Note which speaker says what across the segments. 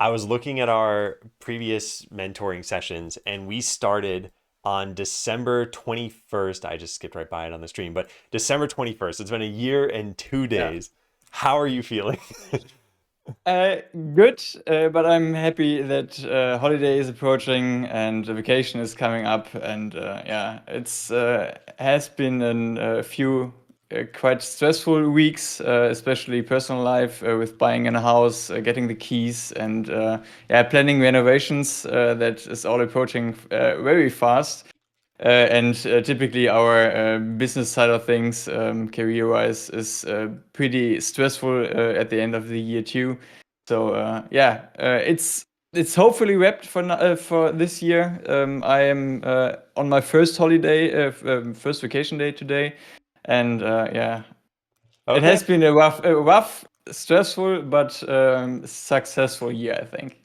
Speaker 1: I was looking at our previous mentoring sessions and we started on December 21st. I just skipped right by it on the stream, but December 21st. It's been a year and two
Speaker 2: Yeah.
Speaker 1: days. How are you feeling?
Speaker 2: Uh, Good, but I'm happy that holiday is approaching and the vacation is coming up, and yeah, it's has been a few quite stressful weeks, especially personal life with buying in a house, getting the keys, and yeah, planning renovations. That is all approaching very fast. And typically, our business side of things, career-wise, is pretty stressful at the end of the year too. So yeah, it's hopefully wrapped for this year. I am on my first holiday, first vacation day today, and yeah, it has
Speaker 1: Okay.
Speaker 2: been a rough, stressful but successful year, I think.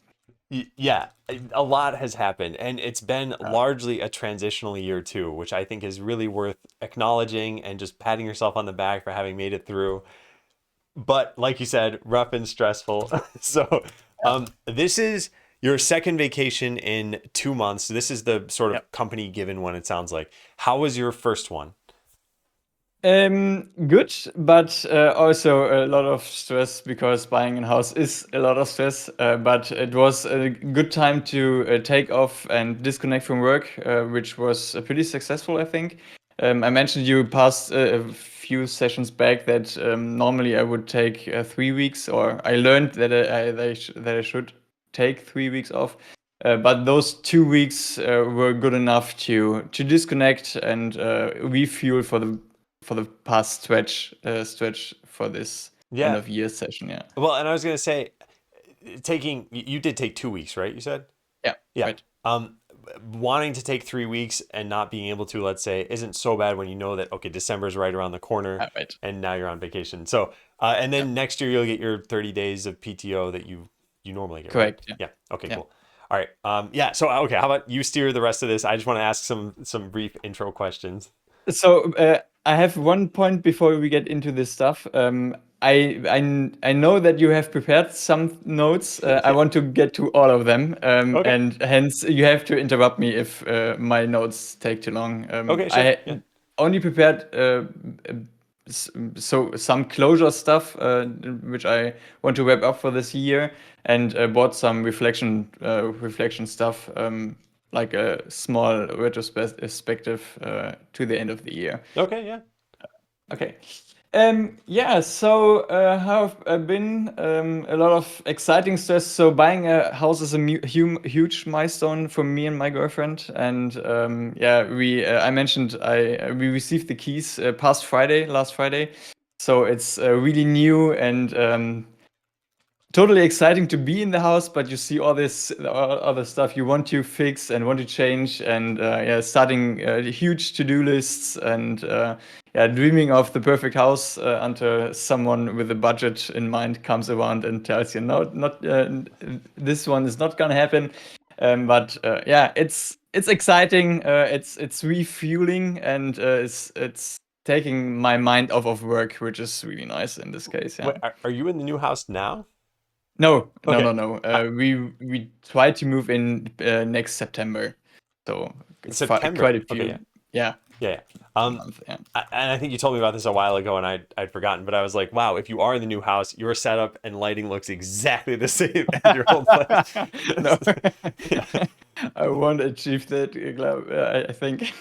Speaker 1: Yeah, a lot has happened, and it's been
Speaker 2: Uh,
Speaker 1: largely a transitional year too, which I think is really worth acknowledging and just patting yourself on the back for having made it through. But like you said, rough and stressful. So,
Speaker 2: yeah,
Speaker 1: this is your second vacation in 2 months. This is the sort
Speaker 2: yeah.
Speaker 1: of company given one, it sounds like. How was your first one?
Speaker 2: Good, but also a lot of stress because buying a house is a lot of stress. But it was a good time to take off and disconnect from work, which was pretty successful, I think. I mentioned you past a few sessions back that normally I would take 3 weeks, or I learned that that I should take 3 weeks off. But those 2 weeks were good enough to disconnect and refuel for the past stretch for this end
Speaker 1: Yeah.
Speaker 2: of year session. Yeah,
Speaker 1: Well, and I was gonna say, you did take 2 weeks, right? You said?
Speaker 2: yeah,
Speaker 1: Yeah.
Speaker 2: right.
Speaker 1: Um, Wanting to take 3 weeks and not being able to, let's say, isn't so bad when you know that, okay, December's right around the corner
Speaker 2: Right.
Speaker 1: and now you're on vacation. So, and
Speaker 2: Yeah,
Speaker 1: then next year you'll get your 30 days of PTO that you normally get, right?
Speaker 2: correct. Yeah,
Speaker 1: Yeah. Okay,
Speaker 2: yeah.
Speaker 1: cool. All right. Yeah. So, okay, how about you steer the rest of this? I just want to ask some brief intro questions.
Speaker 2: So I have one point before we get into this stuff. I know that you have prepared some notes. I
Speaker 1: Yeah.
Speaker 2: want to get to all of them,
Speaker 1: Okay.
Speaker 2: and hence you have to interrupt me if my notes take too long.
Speaker 1: Okay, sure.
Speaker 2: I
Speaker 1: Yeah.
Speaker 2: only prepared so some closure stuff, which I want to wrap up for this year, and bought some reflection stuff. Like a small retrospective to the end of the year.
Speaker 1: Okay, yeah.
Speaker 2: Okay. Yeah, so how have I been? A lot of exciting stress. So buying a house is a huge milestone for me and my girlfriend. And yeah, I mentioned we received the keys past Friday, last Friday. So it's really new and totally exciting to be in the house, but you see all this other stuff you want to fix and want to change, and yeah, starting huge to-do lists, and yeah, dreaming of the perfect house until someone with a budget in mind comes around and tells you, no, not this one is not gonna happen. But yeah, it's exciting. It's refueling, and it's taking my mind off of work, which is really nice in this case. Yeah.
Speaker 1: Wait, are you in the new house now?
Speaker 2: No, no,
Speaker 1: Okay.
Speaker 2: no, no.
Speaker 1: Uh,
Speaker 2: We try to move in next September, so quite
Speaker 1: September.
Speaker 2: a
Speaker 1: Okay, yeah.
Speaker 2: few. Yeah,
Speaker 1: Yeah, yeah. Um,
Speaker 2: month. Yeah,
Speaker 1: and I think you told me about this a while ago, and I'd forgotten. But I was like, wow, if you are in the new house, your setup and lighting looks exactly the same as your old place.
Speaker 2: no,
Speaker 1: Yeah,
Speaker 2: I won't achieve that. I think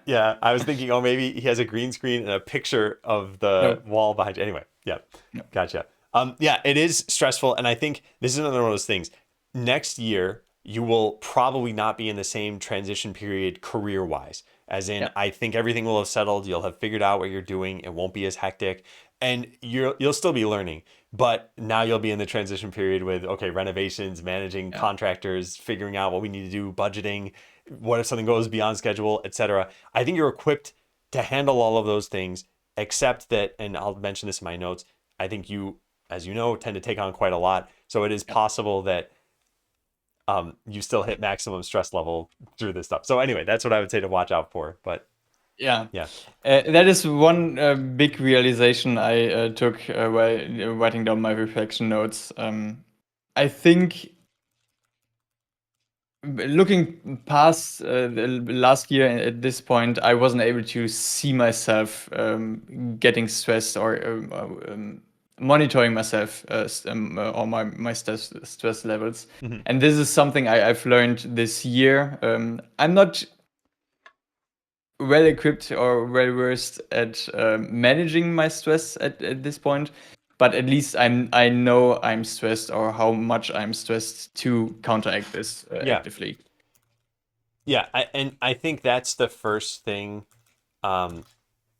Speaker 1: yeah. I was thinking, oh, maybe he has a green screen and a picture of the
Speaker 2: no,
Speaker 1: wall behind you. Anyway, yeah,
Speaker 2: no.
Speaker 1: gotcha. Yeah, it is stressful, and I think this is another one of those things. Next year, you will probably not be in the same transition period career wise. As in,
Speaker 2: Yeah,
Speaker 1: I think everything will have settled. You'll have figured out what you're doing. It won't be as hectic, and you'll still be learning. But now you'll be in the transition period with, okay, renovations, managing
Speaker 2: yeah,
Speaker 1: contractors, figuring out what we need to do, budgeting. What if something goes beyond schedule, etc. I think you're equipped to handle all of those things, except that, and I'll mention this in my notes. I think you, as you know, tend to take on quite a lot. So it is
Speaker 2: yeah.
Speaker 1: possible that you still hit maximum stress level through this stuff. So anyway, that's what I would say to watch out for. But
Speaker 2: Yeah,
Speaker 1: yeah,
Speaker 2: that is one big realization I took while writing down my reflection notes. I think looking past the last year at this point, I wasn't able to see myself getting stressed or monitoring myself or my stress levels.
Speaker 1: Mhm.
Speaker 2: And this is something I've learned this year. I'm not well equipped or well versed at managing my stress at this point, but at least I know I'm stressed or how much I'm stressed to counteract this
Speaker 1: Yeah.
Speaker 2: actively.
Speaker 1: Yeah. And I think that's the first thing, um,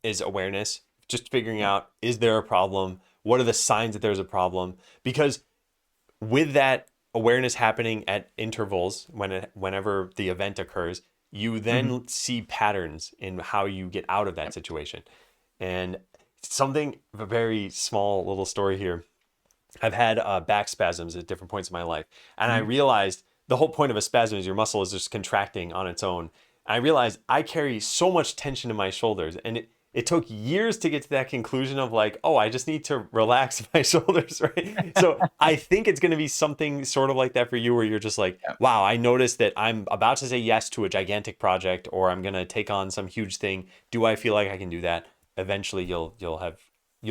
Speaker 1: is awareness. Just figuring
Speaker 2: Yeah.
Speaker 1: out, is there a problem? What are the signs that there's a problem? Because with that awareness happening at intervals whenever the event occurs, you
Speaker 2: Hmm.
Speaker 1: then see patterns in how you get out of that situation. And something, a very small little story here. I've had back spasms at different points in my life, and I
Speaker 2: Hmm.
Speaker 1: realized the whole point of a spasm is your muscle is just contracting on its own. And I realized I carry so much tension in my shoulders, and it took years to get to that conclusion of like, oh, I just need to relax my shoulders, right? So I think it's going to be something sort of like that for you, where you're just like,
Speaker 2: Yeah.
Speaker 1: wow, I noticed that I'm about to say yes to a gigantic project, or I'm going to take on some huge thing. Do I feel like I can do that? Eventually, you'll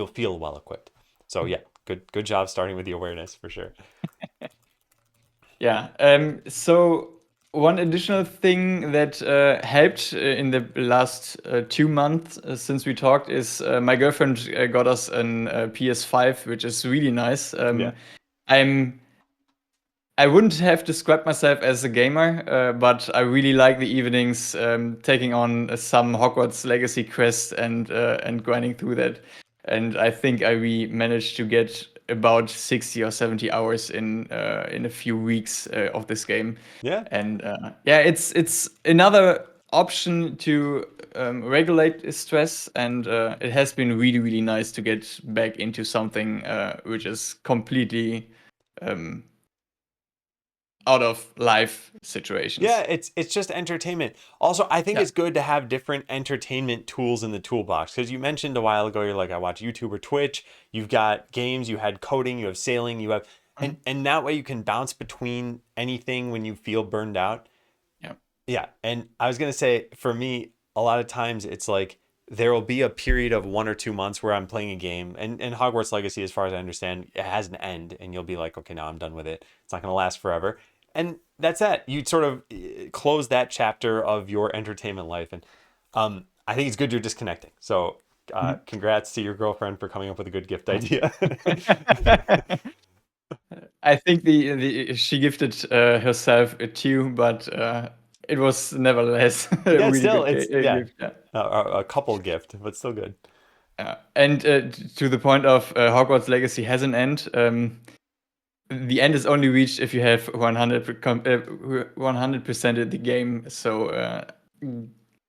Speaker 1: feel well equipped. So yeah, good job starting with the awareness for sure.
Speaker 2: Yeah. So one additional thing that helped in the last 2 months since we talked is my girlfriend got us an PS5, which is really nice.
Speaker 1: Yeah.
Speaker 2: I'm I wouldn't have described myself as a gamer, but I really like the evenings taking on some Hogwarts Legacy quest and grinding through that. And I think we managed to get about 60 or 70 hours in a few weeks of this game.
Speaker 1: Yeah.
Speaker 2: And yeah, it's another option to regulate stress, and it has been really nice to get back into something which is completely um, out of life
Speaker 1: Yeah,
Speaker 2: situations.
Speaker 1: it's just entertainment. Also, I think
Speaker 2: Yeah.
Speaker 1: it's good to have different entertainment tools in the toolbox, because you mentioned a while ago you're like, I watch YouTube or Twitch. You've got games, you had coding, you have sailing, you have,
Speaker 2: Mhm.
Speaker 1: and that way you can bounce between anything when you feel burned out.
Speaker 2: Yeah.
Speaker 1: Yeah, and I was gonna say, for me, a lot of times it's like there will be a period of 1 or 2 months where I'm playing a game, and Hogwarts Legacy, as far as I understand, it has an end, and you'll be like, okay, now I'm done with it. It's not gonna last forever, and that's it. You sort of close that chapter of your entertainment life, and I think it's good you're disconnecting. So,
Speaker 2: Mhm.
Speaker 1: congrats to your girlfriend for coming up with a good gift idea.
Speaker 2: I think the she gifted herself a two, but it was nevertheless a
Speaker 1: Yeah,
Speaker 2: really
Speaker 1: still,
Speaker 2: good
Speaker 1: it's yeah,
Speaker 2: gift. Yeah.
Speaker 1: a couple gift, but still good.
Speaker 2: And to the point of Hogwarts Legacy has an end. The end is only reached if you have 100% of the game. So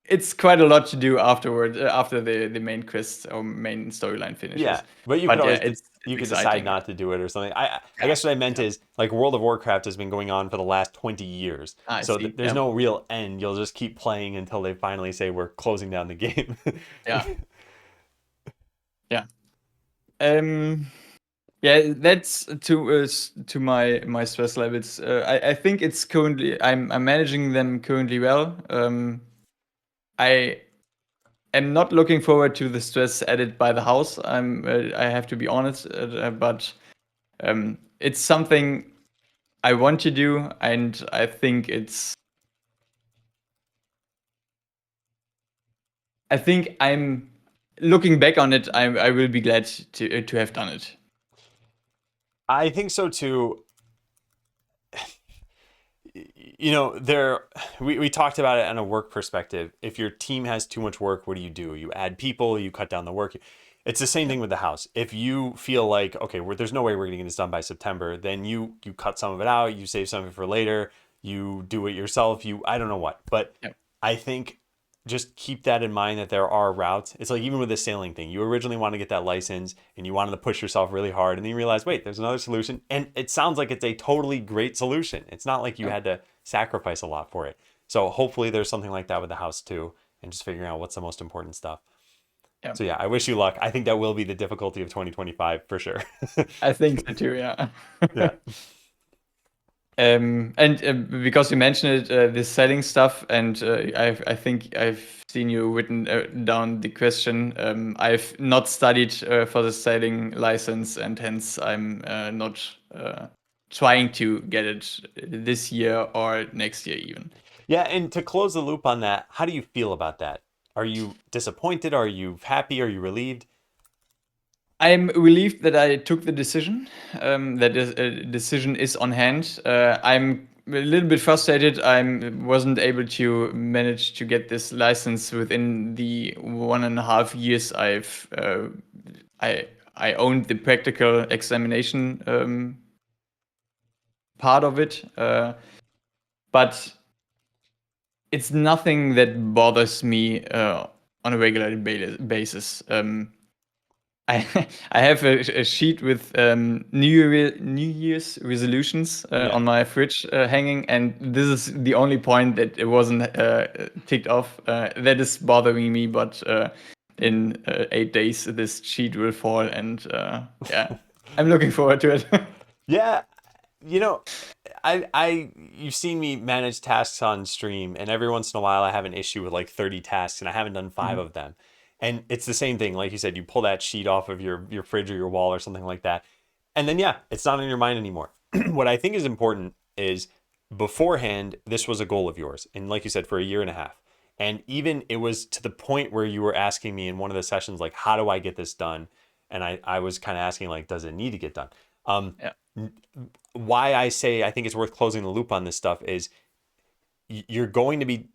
Speaker 2: it's quite a lot to do afterward, after the main quest or main storyline
Speaker 1: Yeah,
Speaker 2: finishes.
Speaker 1: but you could
Speaker 2: But yeah,
Speaker 1: always
Speaker 2: it's
Speaker 1: you could decide
Speaker 2: exciting.
Speaker 1: not to do it or something. I
Speaker 2: Yeah,
Speaker 1: guess what I meant
Speaker 2: yeah.
Speaker 1: is, like, World of Warcraft has been going on for the last 20 years.
Speaker 2: I
Speaker 1: So
Speaker 2: see.
Speaker 1: there's
Speaker 2: Yeah,
Speaker 1: no real end. You'll just keep playing until they finally say we're closing down the game.
Speaker 2: yeah, yeah. Um, yeah, that's to my stress levels. I think it's currently I'm managing them currently well. I am not looking forward to the stress added by the house. I have to be honest, but it's something I want to do, and I think I'm looking back on it. I will be glad to have done it.
Speaker 1: I think so too. There, we talked about it on a work perspective. If your team has too much work, what do? You add people, you cut down the work. It's the same
Speaker 2: Yeah,
Speaker 1: thing with the house. If you feel like, okay, there's no way we're getting this done by September, then you cut some of it out, you save some of it for later, you do it yourself, I don't know what. But
Speaker 2: yeah,
Speaker 1: I think just keep that in mind, that there are routes. It's like even with the sailing thing, you originally want to get that license and you wanted to push yourself really hard, and then you realize, wait, there's another solution. And it sounds like it's a totally great solution. It's not like you
Speaker 2: yeah,
Speaker 1: had to sacrifice a lot for it. So hopefully there's something like that with the house too, and just figuring out what's the most important stuff.
Speaker 2: yeah.
Speaker 1: So yeah, I wish you luck. I think that will be the difficulty of 2025 for sure.
Speaker 2: I think so too. Yeah.
Speaker 1: Yeah.
Speaker 2: And because you mentioned it, this selling stuff, and I think I've seen you written down the question. I've not studied for the selling license, and hence I'm not trying to get it this year or next year even.
Speaker 1: Yeah, and to close the loop on that, how do you feel about that? Are you disappointed? Are you happy? Are you relieved?
Speaker 2: I'm relieved that I took the decision. That is, a decision is on hand. I'm a little bit frustrated. I wasn't able to manage to get this license within the 1.5 years I I owned the practical examination part of it. But it's nothing that bothers me on a regular basis. I I have a sheet with New Year's resolutions
Speaker 1: Yeah.
Speaker 2: on my fridge hanging, and this is the only point that it wasn't ticked off. That is bothering me, but in 8 days this sheet will fall, and yeah, I'm looking forward to it.
Speaker 1: Yeah, you know, you've seen me manage tasks on stream, and every once in a while I have an issue with like 30 tasks, and I haven't done five
Speaker 2: Mhm.
Speaker 1: of them. And it's the same thing, like you said, you pull that sheet off of your fridge or your wall or something like that, and then yeah, it's not in your mind anymore. What I think is important is beforehand, this was a goal of yours, and like you said, for a year and a half. And even it was to the point where you were asking me in one of the sessions, like, how do I get this done? And I was kind of asking, like, does it need to get done? Um,
Speaker 2: Yeah.
Speaker 1: why I say I think it's worth closing the loop on this stuff is you're going to be,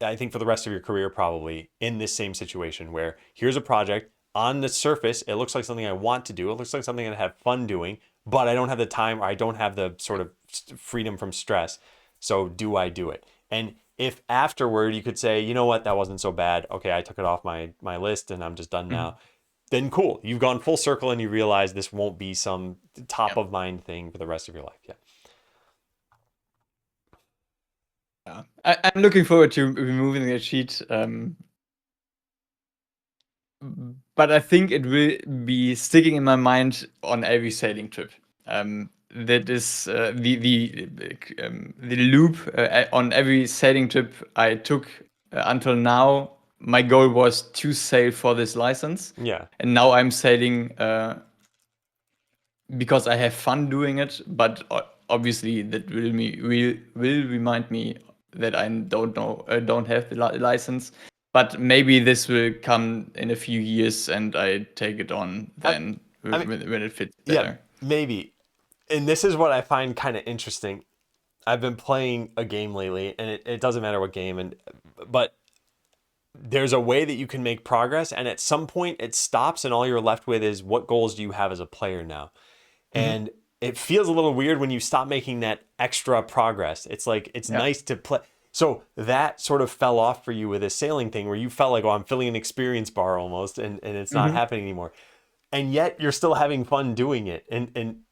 Speaker 1: I think, for the rest of your career, probably in this same situation where here's a project on the surface, it looks like something I want to do, it looks like something I have fun doing, but I don't have the time or I don't have the sort of freedom from stress. So do I do it? And if afterward you could say, you know what, that wasn't so bad. Okay, I took it off my list and I'm just done
Speaker 2: Mhm.
Speaker 1: now. Then cool, you've gone full circle and you realize this won't be some top
Speaker 2: Yeah.
Speaker 1: of mind thing for the rest of your life. Yeah.
Speaker 2: Yeah. I'm looking forward to removing the sheet. But I think it will be sticking in my mind on every sailing trip. That is the loop on every sailing trip I took until now. My goal was to sail for this license,
Speaker 1: Yeah.
Speaker 2: and now I'm sailing because I have fun doing it. But obviously, that will remind me that I don't have the license. But maybe this will come in a few years, and I take it on
Speaker 1: I,
Speaker 2: then
Speaker 1: I mean,
Speaker 2: when it fits
Speaker 1: yeah,
Speaker 2: better.
Speaker 1: maybe. And this is what I find kind of interesting. I've been playing a game lately, and it doesn't matter what game, and but there's a way that you can make progress, and at some point it stops, and all you're left with is what goals do you have as a player now?
Speaker 2: Hmm.
Speaker 1: And it feels a little weird when you stop making that extra progress. It's like it's
Speaker 2: Yeah.
Speaker 1: nice to play. So that sort of fell off for you with this sailing thing where you felt like, oh, I'm filling an experience bar almost, and it's not
Speaker 2: Hmm.
Speaker 1: happening anymore. And yet you're still having fun doing it. And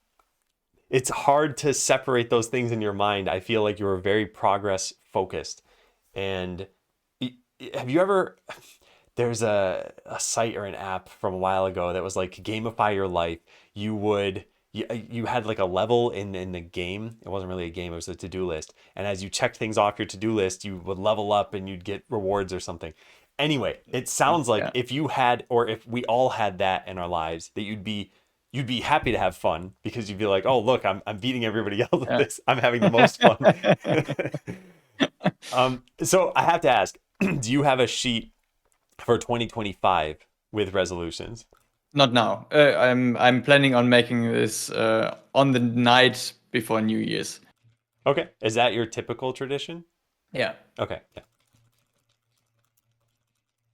Speaker 1: it's hard to separate those things in your mind. I feel like you're very progress focused. And have you ever, there's a site or an app from a while ago that was like gamify your life. You had like a level in the game. It wasn't really a game, it was a to-do list. And as you checked things off your to-do list, you would level up and you'd get rewards or something. Anyway, it sounds like
Speaker 2: Yeah.
Speaker 1: if you had, or if we all had that in our lives, that you'd be happy to have fun because you'd be like, oh look, I'm beating everybody else at
Speaker 2: Yeah.
Speaker 1: this. I'm having the most fun. So I have to ask, do you have a sheet for 2025 with resolutions?
Speaker 2: Not now. I'm planning on making this on the night before New Year's.
Speaker 1: Okay. Is that your typical tradition?
Speaker 2: Yeah.
Speaker 1: Okay. Yeah.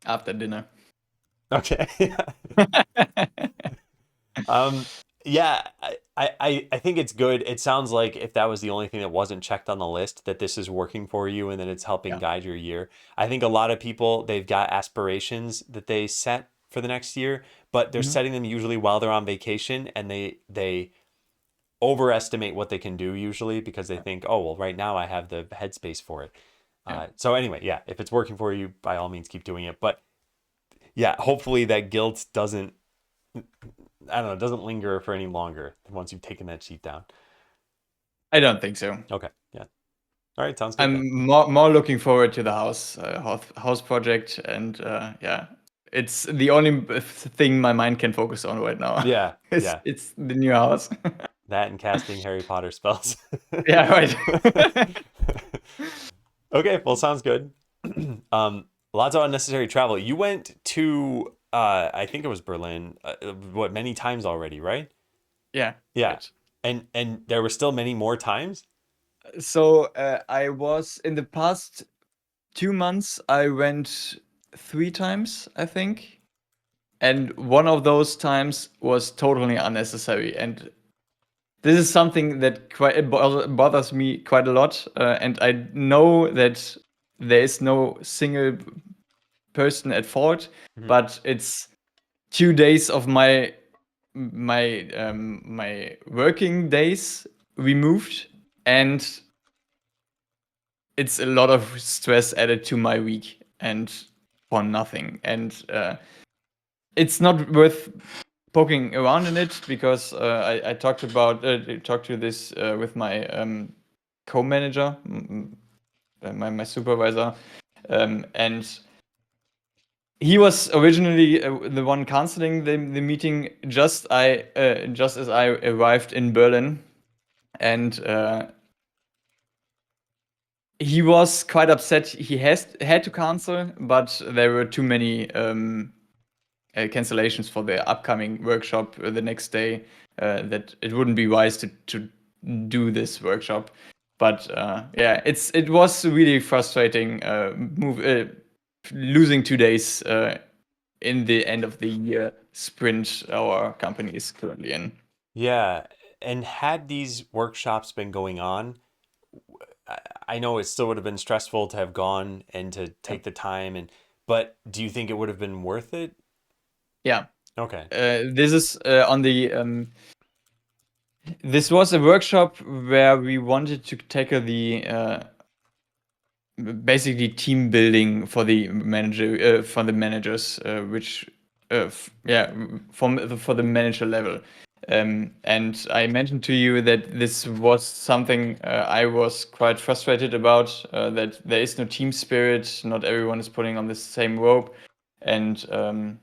Speaker 2: After dinner.
Speaker 1: Okay. um, yeah, I think it's good. It sounds like if that was the only thing that wasn't checked on the list, that this is working for you and that it's helping
Speaker 2: Yeah.
Speaker 1: guide your year. I think a lot of people, they've got aspirations that they set for the next year, but they're
Speaker 2: Hmm.
Speaker 1: setting them usually while they're on vacation and they overestimate what they can do usually because they think, oh, well, right now I have the headspace for it.
Speaker 2: Yeah.
Speaker 1: So anyway, yeah, if it's working for you, by all means, keep doing it. But yeah, hopefully that guilt doesn't, I don't know, doesn't linger for any longer once you've taken that sheet down.
Speaker 2: I don't think so.
Speaker 1: Okay. Yeah. All right. Sounds good then.
Speaker 2: I'm more looking forward to the house project, and yeah, it's the only thing my mind can focus on right now.
Speaker 1: Yeah.
Speaker 2: it's
Speaker 1: Yeah.
Speaker 2: it's the new house.
Speaker 1: That and casting Harry Potter spells.
Speaker 2: Yeah, right.
Speaker 1: Okay. Well, sounds good. Lots of unnecessary travel. You went to, I think it was Berlin, what, many times already, right?
Speaker 2: Yeah,
Speaker 1: Yeah.
Speaker 2: right.
Speaker 1: And there were still many more times?
Speaker 2: So I was in the past 2 months. I went 3 times, I think, and one of those times was totally unnecessary. And this is something that quite bothers me quite a lot. And I know that there is no single person at fault,
Speaker 1: Mhm.
Speaker 2: but it's 2 days of my working days removed, and it's a lot of stress added to my week and for nothing. And it's not worth poking around in it, because I talked to this with my co-manager, my supervisor, and he was originally the one canceling the meeting just as I arrived in Berlin, and he was quite upset. He has had to cancel, but there were too many cancellations for the upcoming workshop the next day, that it wouldn't be wise to do this workshop. But yeah, it was really frustrating losing 2 days in the end of the year sprint our company is currently in.
Speaker 1: Yeah. And had these workshops been going on, I I know it still would have been stressful to have gone and to
Speaker 2: Yeah.
Speaker 1: take the time but do you think it would have been worth it?
Speaker 2: Yeah.
Speaker 1: Okay.
Speaker 2: This is on the this was a workshop where we wanted to tackle the basically team building for the managers, which yeah, for the manager level. And I mentioned to you that this was something I was quite frustrated about, that there is no team spirit, not everyone is pulling on the same rope. And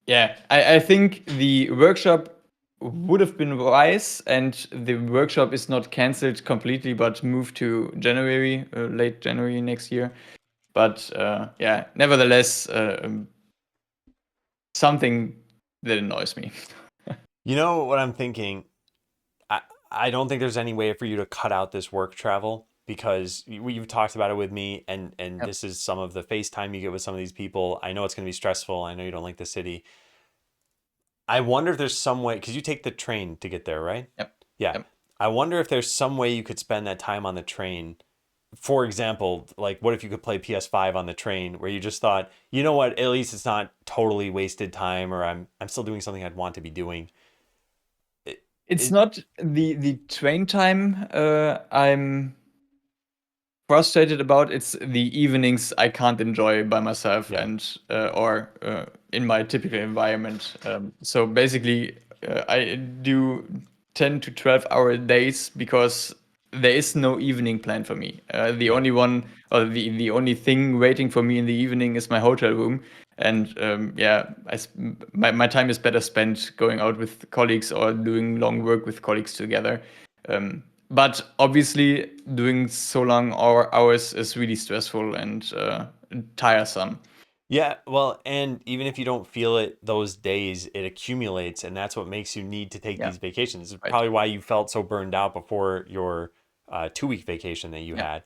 Speaker 2: yeah, I think the workshop would have been wise, and the workshop is not cancelled completely, but moved to January, late January next year. But yeah, nevertheless, something that annoys me.
Speaker 1: You know what I'm thinking? I, I don't think there's any way for you to cut out this work travel because you've talked about it with me and
Speaker 2: Yep,
Speaker 1: this is some of the FaceTime you get with some of these people. I know it's going to be stressful. I know you don't like the city. I wonder if there's some way because you take the train to get there, right?
Speaker 2: yep,
Speaker 1: Yeah.
Speaker 2: yep.
Speaker 1: I wonder if there's some way you could spend that time on the train. For example, like what if you could play PS5 on the train where you just thought, you know what, at least it's not totally wasted time or I'm still doing something I'd want to be doing. It,
Speaker 2: It's
Speaker 1: it
Speaker 2: not the train time I'm frustrated about. It's the evenings I can't enjoy by myself,
Speaker 1: yeah.
Speaker 2: and or in my typical environment. So basically, I do 10 to 12 hour days because there is no evening plan for me. The
Speaker 1: Yeah.
Speaker 2: only one, or the only thing waiting for me in the evening is my hotel room. And yeah, my time is better spent going out with colleagues or doing long work with colleagues together. But obviously, doing so long hours is really stressful and tiresome.
Speaker 1: Yeah, well, and even if you don't feel it those days, it accumulates, and that's what makes you need to take
Speaker 2: Yeah,
Speaker 1: these vacations. It's
Speaker 2: right.
Speaker 1: probably why you felt so burned out before your 2 week vacation that you
Speaker 2: Yeah,
Speaker 1: had.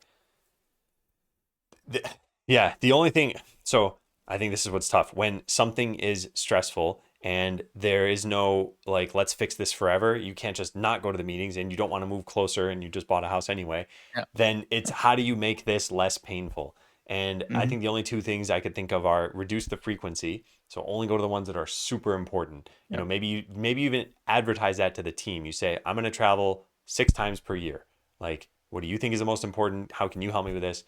Speaker 1: The, yeah, the only thing, so I think this is what's tough when something is stressful and there is no like, let's fix this forever. You can't just not go to the meetings and you don't want to move closer and you just bought a house anyway.
Speaker 2: yeah.
Speaker 1: Then it's how do you make this less painful? And I
Speaker 2: Hmm.
Speaker 1: think the only two things I could think of are reduce the frequency. So only go to the ones that are super important. You
Speaker 2: Yeah,
Speaker 1: know, maybe you even advertise that to the team. You say, I'm going to travel 6 times per year. Like, what do you think is the most important? How can you help me with this?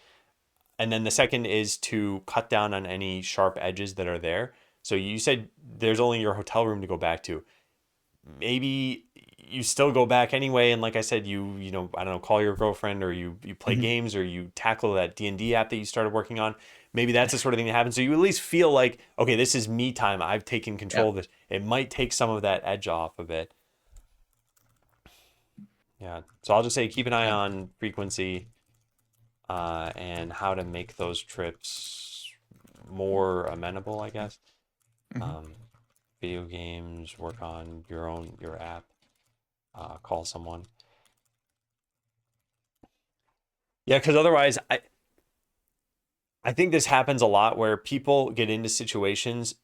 Speaker 1: And then the second is to cut down on any sharp edges that are there. So you said there's only your hotel room to go back to. Maybe you still go back anyway, and like I said, you know, I don't know, call your girlfriend, or you play
Speaker 2: Mhm.
Speaker 1: games, or you tackle that D&D app that you started working on. Maybe that's the sort of thing that happens. So you at least feel like, okay, this is me time. I've taken
Speaker 2: Yeah.
Speaker 1: control of this. It might take some of that edge off a bit. Yeah. So I'll just say keep an eye
Speaker 2: Yeah.
Speaker 1: on frequency, and how to make those trips more amenable, I guess.
Speaker 2: Mhm.
Speaker 1: Um, Video games, work on your app, call someone. Yeah, because otherwise, I think this happens a lot where people get into situations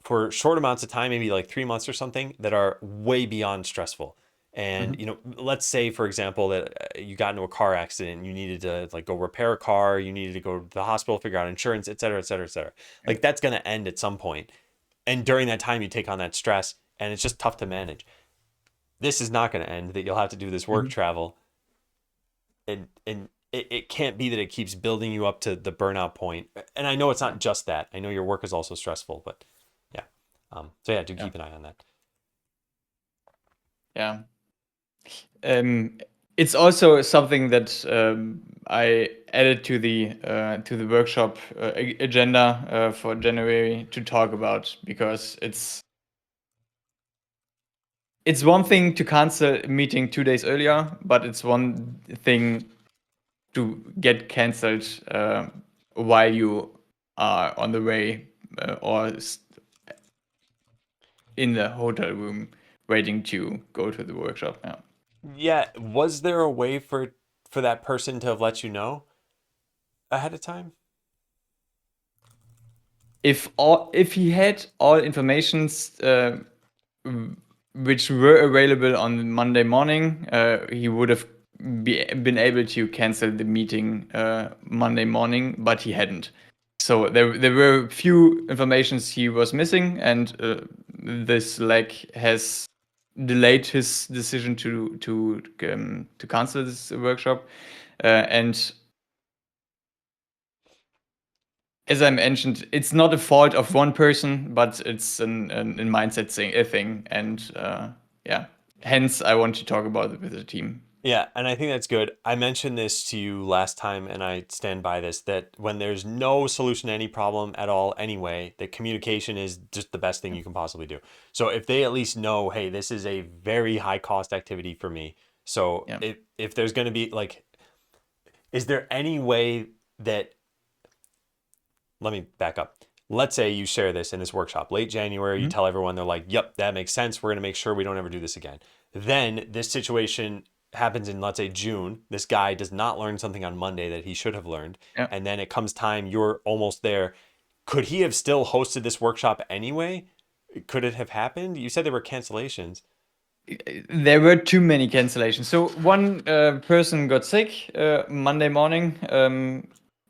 Speaker 1: for short amounts of time, maybe like 3 months or something, that are way beyond stressful. And
Speaker 2: Mhm.
Speaker 1: you know, let's say for example that you got into a car accident, and you needed to like go repair a car, you needed to go to the hospital, figure out insurance, et cetera, et cetera, et cetera.
Speaker 2: Yeah.
Speaker 1: Like that's going to end at some point. And during that time, you take on that stress, and it's just tough to manage. This is not going to end. That you'll have to do this work
Speaker 2: Mhm.
Speaker 1: travel, and it can't be that it keeps building you up to the burnout point. And I know it's
Speaker 2: Yeah.
Speaker 1: not just that. I know your work is also stressful, but yeah. So yeah, do
Speaker 2: Yeah.
Speaker 1: keep an eye on that.
Speaker 2: Yeah. It's also something that I added to the workshop agenda for January to talk about, because it's one thing to cancel a meeting 2 days earlier, but it's one thing to get cancelled while you are on the way in the hotel room waiting to go to the workshop. Yeah.
Speaker 1: Yeah, was there a way for that person to have let you know ahead of time?
Speaker 2: If he had all informations w- which were available on Monday morning, he would have been able to cancel the meeting Monday morning, but he hadn't. So there were few informations he was missing, and this lack has delayed his decision to cancel this workshop. And as I mentioned, it's not a fault of one person, but it's a mindset thing. And yeah, hence I want to talk about it with the team.
Speaker 1: Yeah, and I think that's good. I mentioned this to you last time, and I stand by this, that when there's no solution to any problem at all anyway, that communication is just the best thing you can possibly do. So if they at least know, hey, this is a very high cost activity for me. So
Speaker 2: Yeah.
Speaker 1: if there's going to be like, is there any way that, let me back up. Let's say you share this in this workshop late January, you
Speaker 2: Mhm.
Speaker 1: tell everyone, they're like, yep, that makes sense. We're going to make sure we don't ever do this again. Then this situation happens in, let's say, June. This guy does not learn something on Monday that he should have learned.
Speaker 2: Yeah.
Speaker 1: And then it comes time, you're almost there. Could he have still hosted this workshop anyway? Could it have happened? You said there were cancellations.
Speaker 2: There were too many cancellations. So one person got sick Monday morning.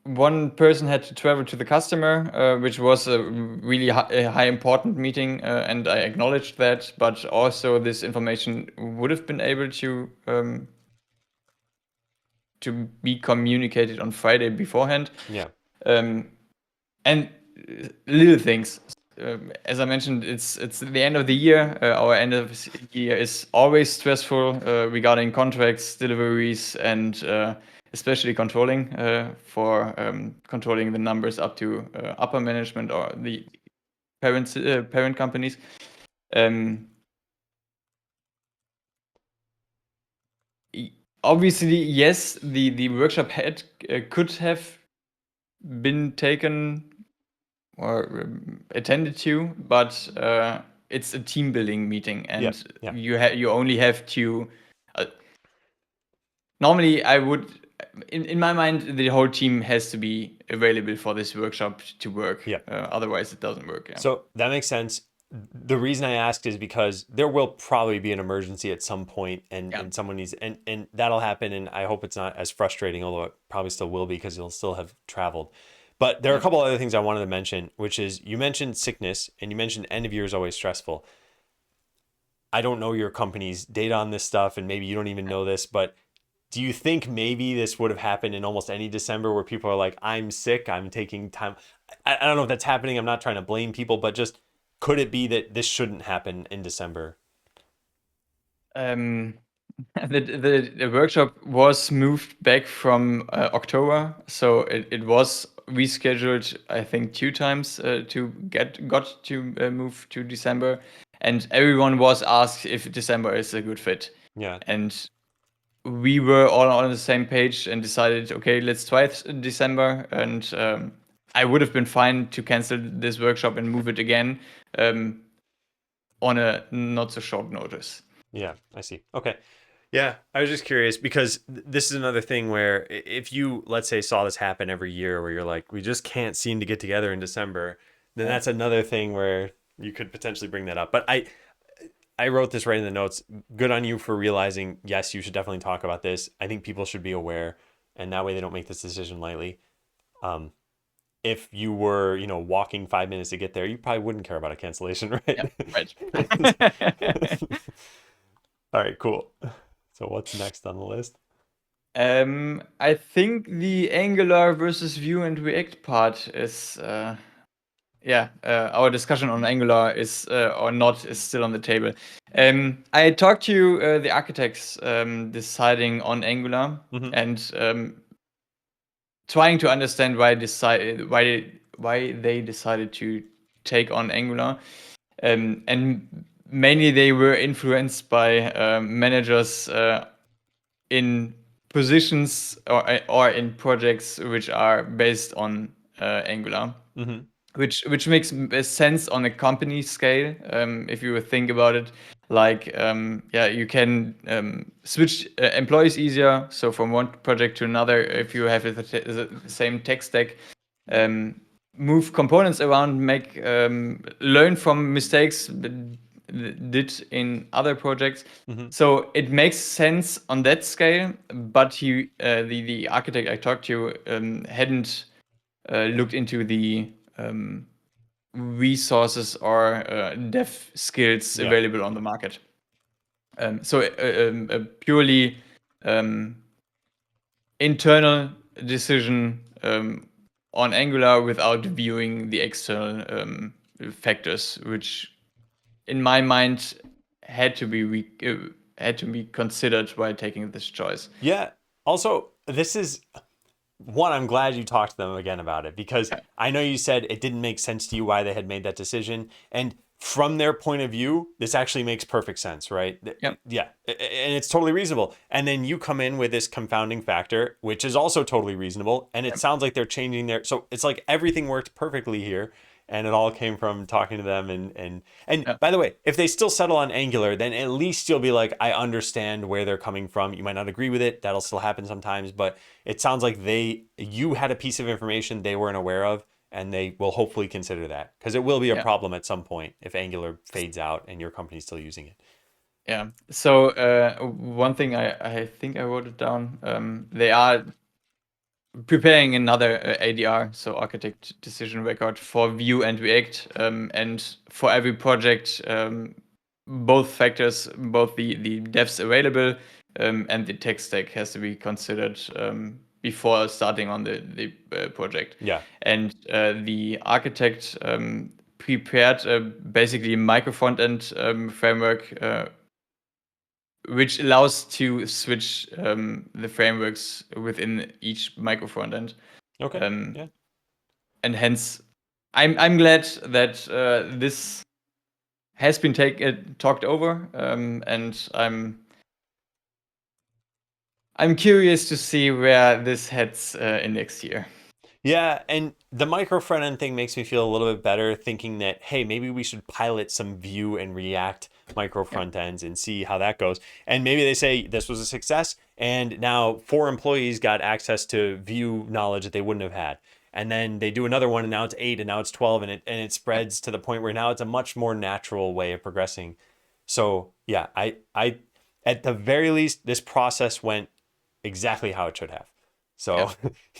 Speaker 2: One person had to travel to the customer, which was a really a high important meeting, and I acknowledged that. But also, this information would have been able to be communicated on Friday beforehand.
Speaker 1: Yeah.
Speaker 2: Um, and little things. As I mentioned, it's the end of the year. Our end of the year is always stressful regarding contracts, deliveries, and especially controlling for controlling the numbers up to upper management or the parent companies. Um, Obviously, yes, the workshop had could have been taken or attended to, but it's a team building meeting,
Speaker 1: Yeah.
Speaker 2: and
Speaker 1: Yeah.
Speaker 2: you only have to. Uh, Normally, I would, in my mind, the whole team has to be available for this workshop to work.
Speaker 1: Yeah.
Speaker 2: Otherwise, it doesn't work. Yeah.
Speaker 1: So that makes sense. The reason I asked is because there will probably be an emergency at some point,
Speaker 2: Yeah.
Speaker 1: and someone needs, and that'll happen, and I hope it's not as frustrating, although it probably still will be because you'll still have traveled. But there are a
Speaker 2: Yeah.
Speaker 1: couple other things I wanted to mention, which is you mentioned sickness, and you mentioned end of year is always stressful. I don't know your company's data on this stuff, and maybe you don't even know this, but do you think maybe this would have happened in almost any December where people are like, I'm sick, I'm taking time? I don't know if that's happening. I'm not trying to blame people, but just could it be that this shouldn't happen in December?
Speaker 2: Um, the workshop was moved back from October, so it was rescheduled. I think 2 times to got to move to December, and everyone was asked if December is a good fit,
Speaker 1: Yeah.
Speaker 2: and we were all on the same page and decided, okay, let's try December. And I would have been fine to cancel this workshop and move it again um, on a not so short notice.
Speaker 1: Yeah, I see. Okay. Yeah, I was just curious because this is another thing where if you, let's say, saw this happen every year where you're like, we just can't seem to get together in December, then
Speaker 2: Yeah.
Speaker 1: that's another thing where you could potentially bring that up. But I wrote this right in the notes. Good on you for realizing, yes, you should definitely talk about this. I think people should be aware, and that way they don't make this decision lightly. Um, if you were, walking 5 minutes to get there, you probably wouldn't care about a cancellation,
Speaker 2: Yeah,
Speaker 1: right?
Speaker 2: right.
Speaker 1: All right, cool. So what's next on the list?
Speaker 2: I think the Angular versus Vue and React part is, our discussion on Angular is or not is still on the table. I talked to the architects deciding on Angular
Speaker 1: Hmm.
Speaker 2: and trying to understand why they decided to take on Angular, and mainly they were influenced by managers in positions or in projects which are based on Angular,
Speaker 1: Hmm.
Speaker 2: which makes sense on a company scale. If you think about it, like you can switch employees easier. So from one project to another, if you have the same tech stack, um, move components around, make learn from mistakes did in other projects.
Speaker 1: Hmm.
Speaker 2: So it makes sense on that scale. But the architect I talked to hadn't looked into the resources or dev skills
Speaker 1: Yeah.
Speaker 2: available on the market. So a purely um, internal decision on Angular without viewing the external factors, which in my mind had to be considered while taking this choice.
Speaker 1: Yeah. Also, this is one, I'm glad you talked to them again about it because
Speaker 2: Yeah,
Speaker 1: I know you said it didn't make sense to you why they had made that decision. And from their point of view, this actually makes perfect sense, right?
Speaker 2: yeah,
Speaker 1: Yeah. And it's totally reasonable. And then you come in with this confounding factor, which is also totally reasonable. And it
Speaker 2: yeah,
Speaker 1: sounds like they're changing their. So it's like everything worked perfectly here. And it all came from talking to them and
Speaker 2: yeah,
Speaker 1: by the way, if they still settle on Angular, then at least you'll be like, I understand where they're coming from. You might not agree with it. That'll still happen sometimes, but it sounds like you had a piece of information they weren't aware of, and they will hopefully consider that because it will be a
Speaker 2: yeah.
Speaker 1: problem at some point if Angular fades out and your company's still using it.
Speaker 2: Yeah. So one thing I think I wrote it down. They are preparing another ADR, so architect decision record for Vue and React, and for every project, both factors, both the devs available and the tech stack has to be considered before starting on the project.
Speaker 1: Yeah.
Speaker 2: And the architect prepared basically a micro front end framework which allows to switch the frameworks within each micro front end.
Speaker 1: Okay.
Speaker 2: Um,
Speaker 1: Yeah.
Speaker 2: and hence, I'm glad that this has been talked over, and I'm curious to see where this heads in next year.
Speaker 1: Yeah, and the micro front end thing makes me feel a little bit better thinking that, hey, maybe we should pilot some Vue and React micro
Speaker 2: Yeah,
Speaker 1: front ends and see how that goes. And maybe they say this was a success, and now 4 employees got access to Vue knowledge that they wouldn't have had. And then they do another one, and now it's 8, and now it's 12, and it
Speaker 2: yeah,
Speaker 1: spreads to the point where now it's a much more natural way of progressing. So yeah, I at the very least, this process went exactly how it should have.
Speaker 2: yeah.
Speaker 1: So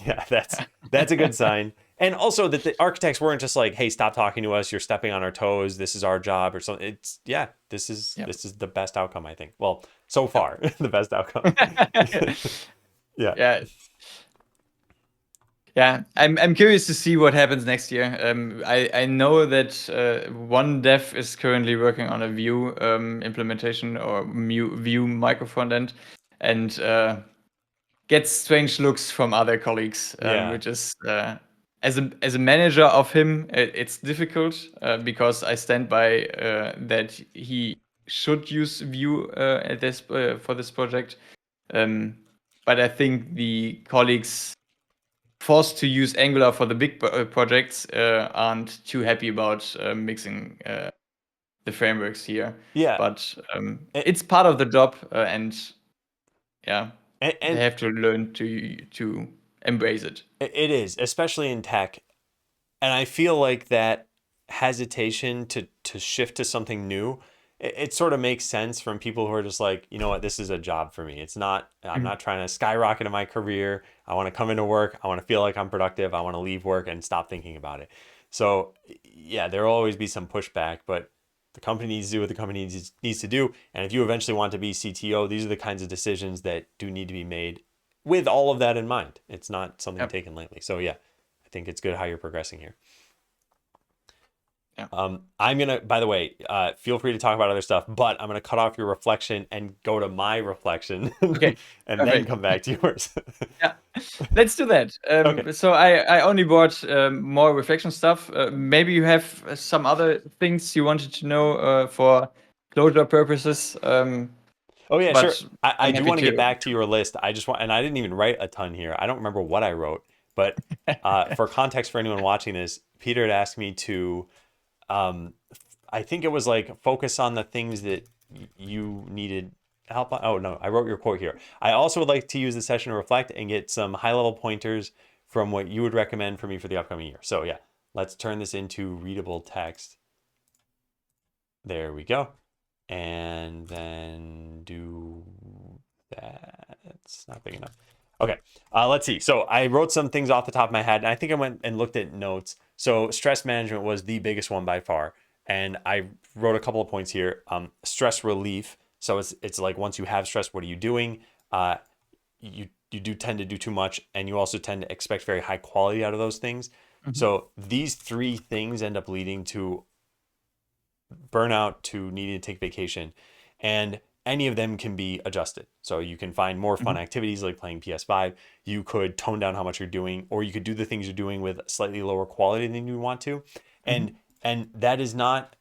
Speaker 1: yeah, that's a good sign. And also that the architects weren't just like, "Hey, stop talking to us. You're stepping on our toes. This is our job," or something. It's yeah,
Speaker 2: Yeah.
Speaker 1: this is the best outcome, I think. Well, so far, the best outcome.
Speaker 2: Yeah.
Speaker 1: Yeah.
Speaker 2: Yeah. Yeah, I'm curious to see what happens next year. I know that one dev is currently working on a Vue implementation or Vue micro front end, and gets strange looks from other colleagues,
Speaker 1: Yeah.
Speaker 2: which is as a manager of him, it's difficult because I stand by that he should use Vue at this for this project. Um, but I think the colleagues forced to use Angular for the big projects aren't too happy about mixing the frameworks here.
Speaker 1: Yeah.
Speaker 2: But
Speaker 1: And,
Speaker 2: it's part of the job, and yeah, they
Speaker 1: and
Speaker 2: have to learn to embrace it.
Speaker 1: it is, especially in tech. And I feel like that hesitation to shift to something new, it sort of makes sense from people who are just like, you know what, this is a job for me. It's not, I'm
Speaker 2: Mhm.
Speaker 1: not trying to skyrocket in my career. I want to come into work. I want to feel like I'm productive. I want to leave work and stop thinking about it. So yeah, there will always be some pushback, but the company needs to do what the company needs to do. And if you eventually want to be CTO, these are the kinds of decisions that do need to be made with all of that in mind. It's not something
Speaker 2: Yep.
Speaker 1: taken lightly. So yeah, I think it's good how you're progressing here.
Speaker 2: Yeah.
Speaker 1: I'm gonna, by the way, feel free to talk about other stuff, but I'm gonna cut off your reflection and go to my reflection,
Speaker 2: Okay.
Speaker 1: and then
Speaker 2: Perfect.
Speaker 1: come back to yours.
Speaker 2: Yeah. Let's do that.
Speaker 1: Okay.
Speaker 2: So I only brought more reflection stuff. Maybe you have some other things you wanted to know for closure purposes.
Speaker 1: Oh yeah, sure.
Speaker 2: But
Speaker 1: I
Speaker 2: I'm
Speaker 1: do
Speaker 2: happy
Speaker 1: want to get
Speaker 2: to.
Speaker 1: back to your list. I just want, and I didn't even write a ton here. I don't remember what I wrote, but for context for anyone watching this, Peter had asked me to, um, I think it was like focus on the things that you needed help on. Oh no, I wrote your quote here. I also would like to use the session to reflect and get some high level pointers from what you would recommend for me for the upcoming year. So yeah, let's turn this into readable text. There we go. And then do that. It's not big enough. Okay, let's see. So I wrote some things off the top of my head, and I think I went and looked at notes. So stress management was the biggest one by far, and I wrote a couple of points here. Stress relief. So it's like once you have stress, what are you doing? You do tend to do too much, and you also tend to expect very high quality out of those things.
Speaker 2: Mhm.
Speaker 1: So these three things end up leading to burnout, to needing to take vacation, and any of them can be adjusted. So you can find more fun
Speaker 2: Mhm.
Speaker 1: activities like playing PS5. You could tone down how much you're doing, or you could do the things you're doing with slightly lower quality than you want to.
Speaker 2: Mhm.
Speaker 1: And that is not,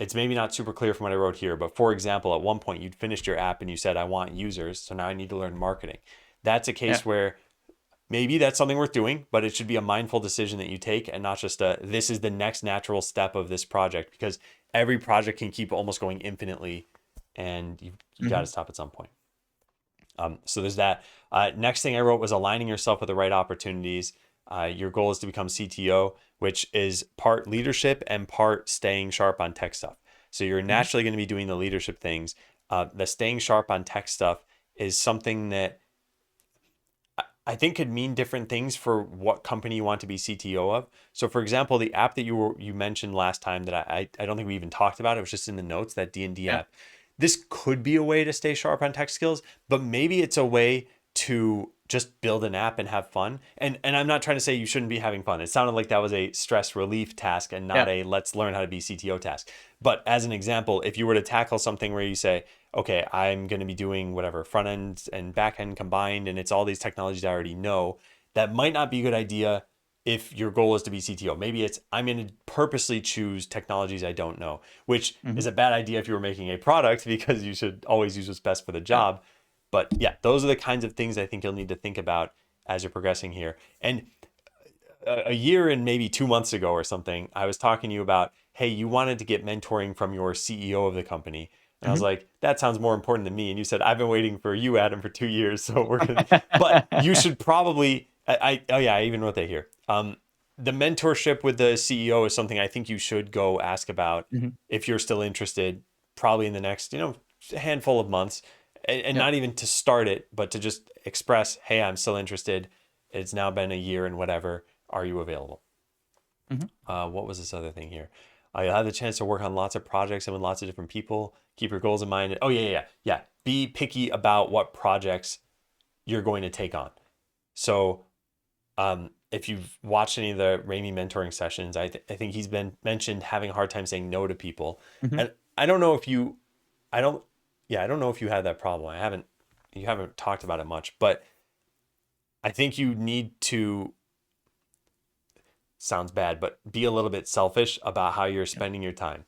Speaker 1: it's maybe not super clear from what I wrote here, but for example, at one point you'd finished your app and you said, I want users, so now I need to learn marketing. That's a
Speaker 2: Yeah.
Speaker 1: case where maybe that's something worth doing, but it should be a mindful decision that you take and not just a this is the next natural step of this project, because every project can keep almost going infinitely, and you got to
Speaker 2: Mhm.
Speaker 1: stop at some point. So there's that. Next thing I wrote was aligning yourself with the right opportunities. Your goal is to become CTO, which is part leadership and part staying sharp on tech stuff. So you're
Speaker 2: Mhm.
Speaker 1: naturally going to be doing the leadership things. The staying sharp on tech stuff is something that I think could mean different things for what company you want to be CTO of. So, for example, the app that you mentioned last time that I don't think we even talked about, it was just in the notes, that D&D
Speaker 2: Yeah.
Speaker 1: app. This could be a way to stay sharp on tech skills, but maybe it's a way to just build an app and have fun. And I'm not trying to say you shouldn't be having fun. It sounded like that was a stress relief task and not
Speaker 2: Yeah.
Speaker 1: a let's learn how to be CTO task. But as an example, if you were to tackle something where you say, okay, I'm going to be doing whatever front end and back end combined, and it's all these technologies I already know, that might not be a good idea if your goal is to be CTO. Maybe it's I'm going to purposely choose technologies I don't know, which
Speaker 2: Mhm.
Speaker 1: is a bad idea if you were making a product because you should always use what's best for the
Speaker 2: Yeah.
Speaker 1: job. But yeah, those are the kinds of things I think you'll need to think about as you're progressing here. And a year and maybe 2 months ago or something, I was talking to you about, hey, you wanted to get mentoring from your CEO of the company. And I was
Speaker 2: Mhm.
Speaker 1: like, that sounds more important than me. And you said, I've been waiting for you, Adam, for 2 years. So we're going to, but you should probably, oh yeah, I even wrote that here. The mentorship with the CEO is something I think you should go ask about
Speaker 2: Mhm.
Speaker 1: if you're still interested, probably in the next, handful of months. And
Speaker 2: Yep.
Speaker 1: not even to start it, but to just express, hey, I'm still interested. It's now been a year and whatever. Are you available?
Speaker 2: Mhm.
Speaker 1: What was this other thing here? You'll have the chance to work on lots of projects and with lots of different people. Keep your goals in mind. Oh, yeah, yeah, yeah. Yeah. Be picky about what projects you're going to take on. So if you've watched any of the Ramey mentoring sessions, I think he's been mentioned having a hard time saying no to people.
Speaker 2: Mm-hmm.
Speaker 1: And I don't know if you, I don't, yeah, I don't know if you have that problem. You haven't talked about it much, but I think you need to, sounds bad, but be a little bit selfish about how you're spending your time.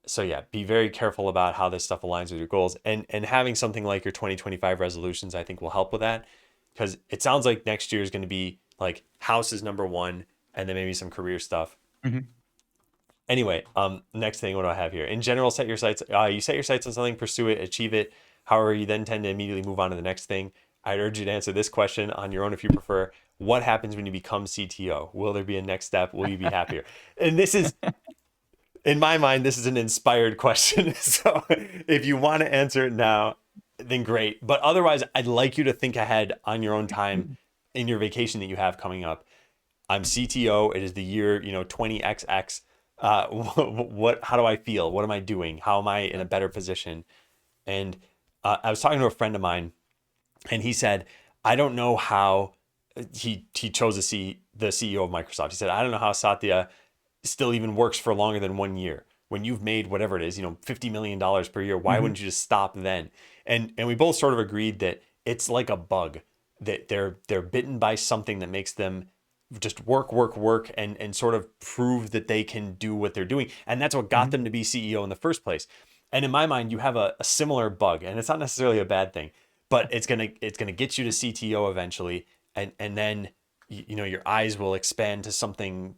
Speaker 1: So yeah, be very careful about how this stuff aligns with your goals, and having something like your 2025 resolutions, I think will help with that, because it sounds like next year is going to be like house is number one, and then maybe some career stuff.
Speaker 2: Mm-hmm.
Speaker 1: Anyway, next thing, what do I have here? In general, set your sights. You set your sights on something, pursue it, achieve it. However, you then tend to immediately move on to the next thing. I'd urge you to answer this question on your own if you prefer. What happens when you become CTO? Will there be a next step? Will you be happier? And this is, in my mind, this is an inspired question. So if you want to answer it now, then great. But otherwise, I'd like you to think ahead on your own time in your vacation that you have coming up. I'm CTO. It is the year, 20XX. How do I feel? What am I doing? How am I in a better position? And I was talking to a friend of mine, and he said, I don't know how he chose to see the CEO of Microsoft. He said, I don't know how Satya still even works for longer than 1 year. When you've made whatever it is, $50 million per year, why
Speaker 2: Mm-hmm.
Speaker 1: wouldn't you just stop then? And we both sort of agreed that it's like a bug, that they're bitten by something that makes them just work, and sort of prove that they can do what they're doing. And that's what got
Speaker 2: Mm-hmm.
Speaker 1: them to be CEO in the first place. And in my mind, you have a similar bug, and it's not necessarily a bad thing, but it's gonna get you to CTO eventually, and then your eyes will expand to something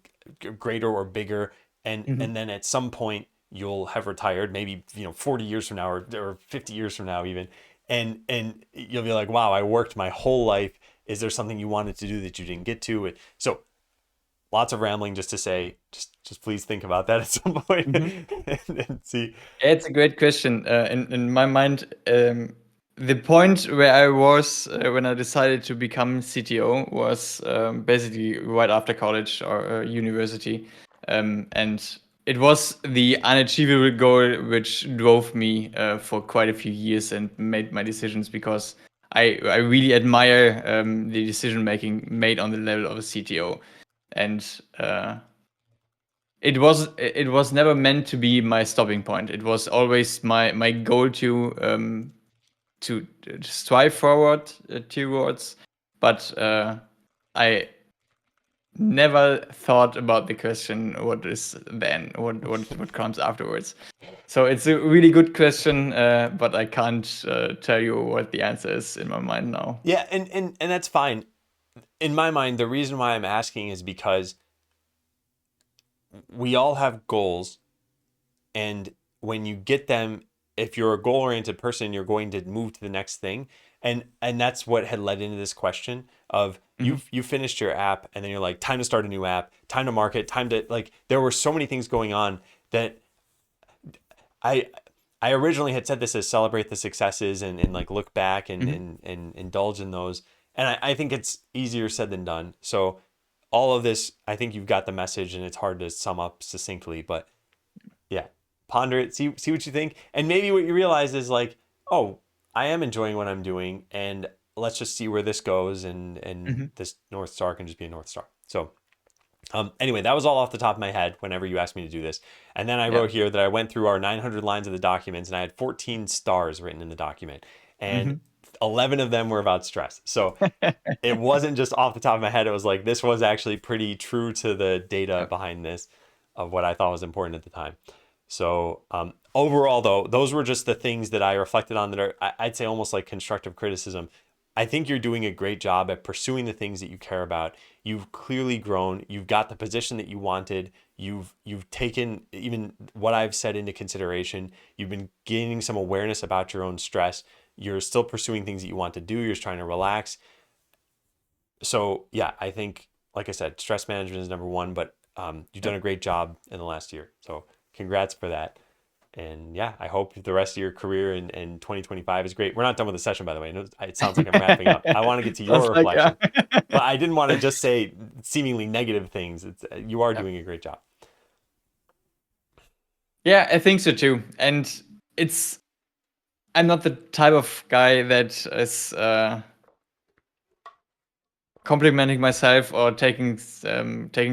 Speaker 1: greater or bigger,
Speaker 2: Mm-hmm.
Speaker 1: and then at some point you'll have retired, maybe 40 years from now, or 50 years from now even, and you'll be like, wow, I worked my whole life. Is there something you wanted to do that you didn't get to? And so lots of rambling just to say, just please think about that at some point
Speaker 2: Mm-hmm.
Speaker 1: and see.
Speaker 2: Yeah, it's a great question. In my mind, the point where I was when I decided to become CTO was basically right after college or university, and it was the unachievable goal which drove me for quite a few years and made my decisions, because I really admire the decision making made on the level of a CTO, and it was never meant to be my stopping point. It was always my goal to strive forward towards, but I never thought about the question, what is then, what comes afterwards. So it's a really good question, but I can't tell you what the answer is in my mind now.
Speaker 1: Yeah, and that's fine. In my mind, the reason why I'm asking is because we all have goals, and when you get them, if you're a goal oriented person, you're going to move to the next thing. And that's what had led into this question of
Speaker 2: Hmm.
Speaker 1: you finished your app, and then you're like, time to start a new app, time to market, time to, like, there were so many things going on that I I originally had said this as celebrate the successes, and like look back and
Speaker 2: Hmm.
Speaker 1: and indulge in those. And I think it's easier said than done. So all of this, I think you've got the message, and it's hard to sum up succinctly, but yeah, ponder it, see what you think, and maybe what you realize is like, oh, I am enjoying what I'm doing, and let's just see where this goes, and
Speaker 2: Hmm.
Speaker 1: this North Star can just be a North Star. So anyway, that was all off the top of my head whenever you asked me to do this. And then I
Speaker 2: Yeah.
Speaker 1: wrote here that I went through our 900 lines of the documents, and I had 14 stars written in the document. And
Speaker 2: Hmm.
Speaker 1: 11 of them were about stress. So it wasn't just off the top of my head. It was like, this was actually pretty true to the data
Speaker 2: Yeah.
Speaker 1: behind this of what I thought was important at the time. So overall, though, those were just the things that I reflected on that are, I'd say, almost like constructive criticism. I think you're doing a great job at pursuing the things that you care about. You've clearly grown. You've got the position that you wanted. You've taken even what I've said into consideration. You've been gaining some awareness about your own stress. You're still pursuing things that you want to do. You're just trying to relax. So yeah, I think, like I said, stress management is number one, but you've
Speaker 2: Yeah.
Speaker 1: done a great job in the last year. So congrats for that. And yeah, I hope the rest of your career in 2025 is great. We're not done with the session, by the way. It sounds like I'm wrapping up. I want to get to
Speaker 2: Sounds
Speaker 1: your
Speaker 2: like, yeah.
Speaker 1: reflection, but I didn't want to just say seemingly negative things. You are
Speaker 2: Yeah.
Speaker 1: doing a great job.
Speaker 2: Yeah, I think so too. And it's I'm not the type of guy that is complimenting myself or taking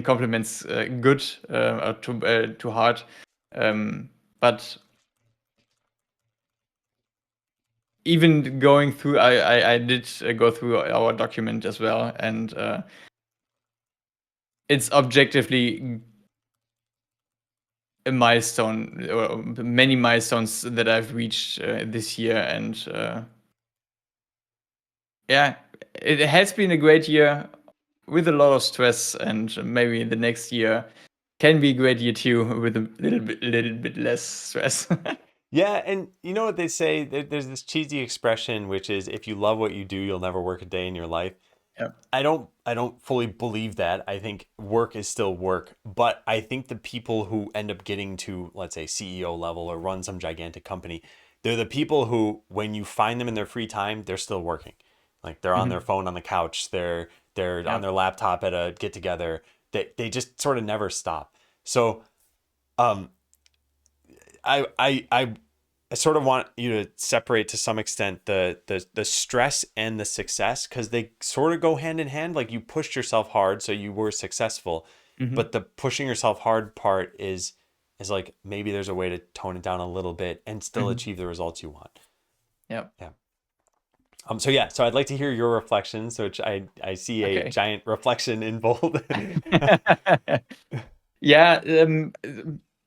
Speaker 2: compliments good or too hard. But even going through, I did go through our document as well, and it's objectively a milestone or many milestones that I've reached this year, and yeah, it has been a great year with a lot of stress, and maybe the next year can be a great year too with a little bit less stress.
Speaker 1: Yeah, and you know what they say? There's this cheesy expression which is if you love what you do, you'll never work a day in your life.
Speaker 2: Yeah.
Speaker 1: I don't fully believe that. I think work is still work, but I think the people who end up getting to, let's say, CEO level or run some gigantic company, they're the people who when you find them in their free time, they're still working. Like they're on their
Speaker 2: Mhm.
Speaker 1: phone on the couch, they're on
Speaker 2: Yeah.
Speaker 1: their laptop at a get together. They just sort of never stop. So, um I sort of want you to separate to some extent the stress and the success because they sort of go hand in hand. Like you pushed yourself hard, so you were successful,
Speaker 2: Mhm.
Speaker 1: but the pushing yourself hard part is like maybe there's a way to tone it down a little bit and still
Speaker 2: Mhm.
Speaker 1: achieve the results you want.
Speaker 2: Yeah.
Speaker 1: Yeah. So yeah, so I'd like to hear your reflections, which I see a
Speaker 2: Okay.
Speaker 1: giant reflection in bold.
Speaker 2: Yeah.